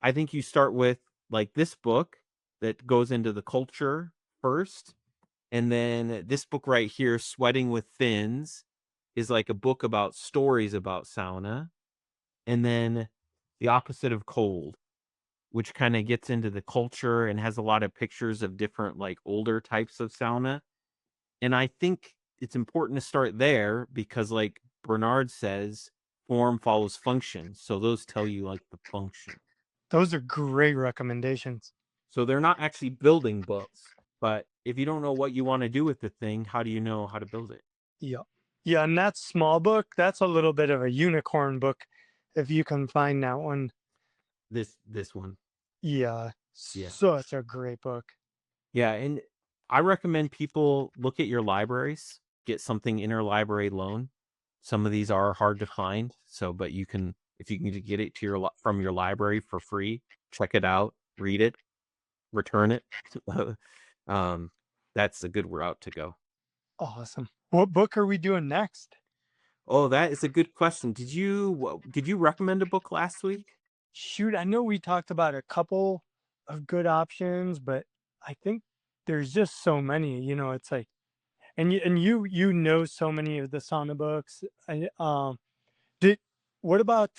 I think you start with like this book that goes into the culture first. And then this book right here, Sweating with Fins, is like a book about stories about sauna. And then the opposite of cold, which kind of gets into the culture and has a lot of pictures of different like older types of sauna. And I think it's important to start there because, like Bernard says, form follows function. So those tell you like the function. Those are great recommendations. So they're not actually building books, but if you don't know what you want to do with the thing, how do you know how to build it? Yeah. Yeah, and that small book, that's a little bit of a unicorn book if you can find that one. This one. Yeah, Yeah. such a great book. Yeah, and I recommend people look at your libraries, get something interlibrary loan. Some of these are hard to find, so but you can if you can get it to from your library for free, check it out, read it, return it. um, that's a good route to go. Awesome. What book are we doing next? Oh, that is a good question. Did you recommend a book last week? Shoot, I know we talked about a couple of good options, but I think there's just so many, it's like and you know so many of the sauna books. Did what about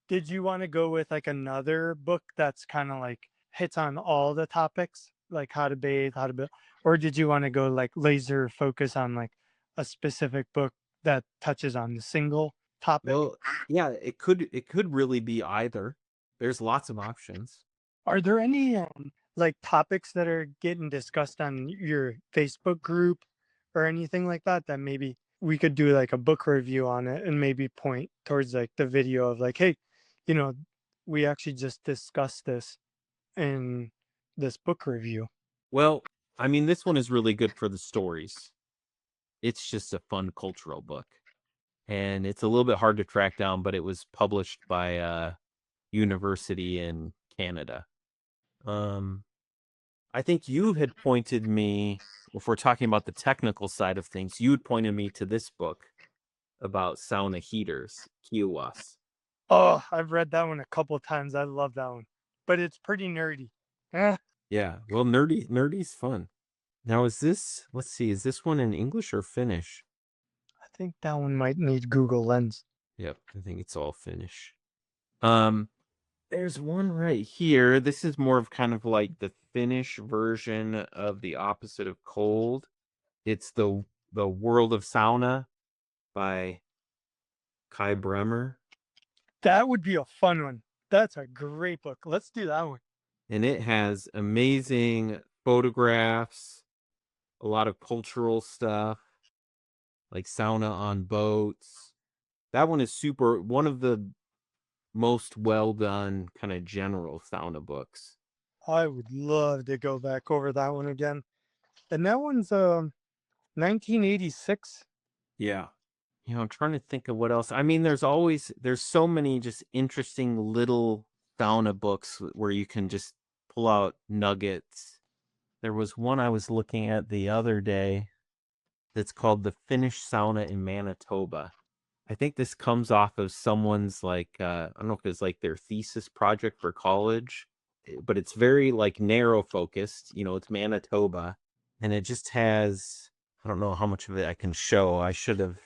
did you want to go with like another book that's kind of like hits on all the topics, like how to bathe, how to build, or did you want to go like laser focus on like a specific book that touches on the single topic? Well, yeah, it could really be either. There's lots of options. Are there any like topics that are getting discussed on your Facebook group or anything like that that maybe we could do like a book review on it and maybe point towards like the video of like, hey, you know, we actually just discussed this in this book review. Well, I mean, this one is really good for the stories. It's just a fun cultural book, and it's a little bit hard to track down, but it was published by university in Canada. I think you had pointed me, if we're talking about the technical side of things, you had pointed me to this book about sauna heaters, Kiowas. Oh, I've read that one a couple of times. I love that one, but it's pretty nerdy. Eh, Yeah, well, nerdy's fun. Now, let's see, is this one in English or Finnish? I think that one might need Google Lens. Yep, I think it's all Finnish. Um, there's one right here. This is more of kind of like the Finnish version of the opposite of cold. It's the World of Sauna by Kai Bremer, That would be a fun one. That's a great book. Let's do that one. and it has amazing photographs, a lot of cultural stuff, like sauna on boats. That one is one of the most well done kind of general sauna books. I would love to go back over that one again. And that one's 1986. Yeah. I'm trying to think of what else. I mean, there's so many just interesting little sauna books where you can just pull out nuggets. There was one I was looking at the other day that's called The Finnish Sauna in Manitoba. I think this comes off of someone's like I don't know if it's like their thesis project for college, but it's very like narrow focused. It's Manitoba, and it just has, I don't know how much of it I can show. I should have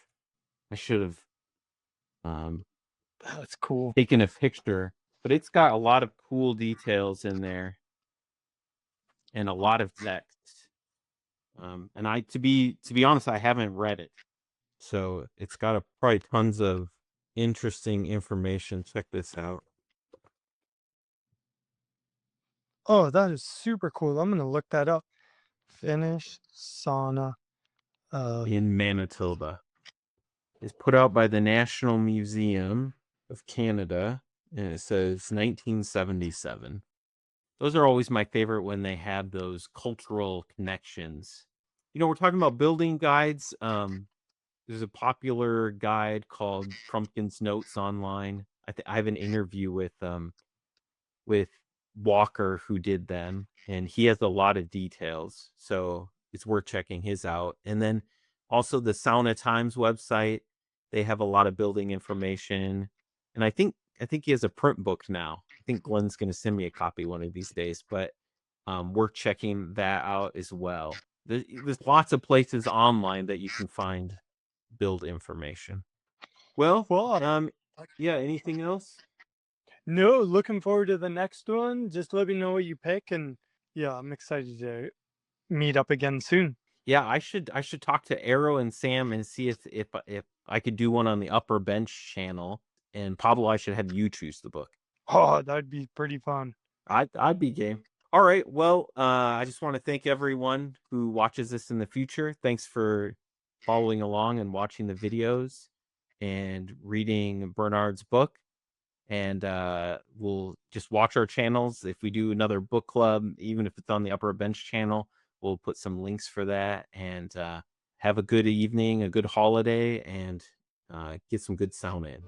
um That's cool. taken a picture, but it's got a lot of cool details in there and a lot of text. And to be honest, I haven't read it. So it's got probably tons of interesting information. Check this out. Oh, that is super cool. I'm gonna look that up. Finnish sauna. In Manitoba. It's put out by the National Museum of Canada, and it says 1977. Those are always my favorite when they have those cultural connections. We're talking about building guides. There's a popular guide called Trumpkin's Notes online. I have an interview with Walker who did them, and he has a lot of details, so it's worth checking his out. And then also the Sauna Times website, they have a lot of building information, and I think he has a print book now. I think Glenn's going to send me a copy one of these days, but we're checking that out as well. There's lots of places online that you can find build information. Well, well, yeah. Anything else? no, looking forward to the next one. Just let me know what you pick, and yeah, I'm excited to meet up again soon. Yeah, I should talk to Arrow and Sam and see if I could do one on the Upper Bench channel. And Pablo, I should have you choose the book. Oh, that'd be pretty fun. I'd be game. All right. Well, I just want to thank everyone who watches this in the future. Thanks for following along and watching the videos and reading Bernard's book. And we'll just watch our channels. If we do another book club, even if it's on the Upper Bench channel, we'll put some links for that. And have a good evening, a good holiday, and get some good sauna in.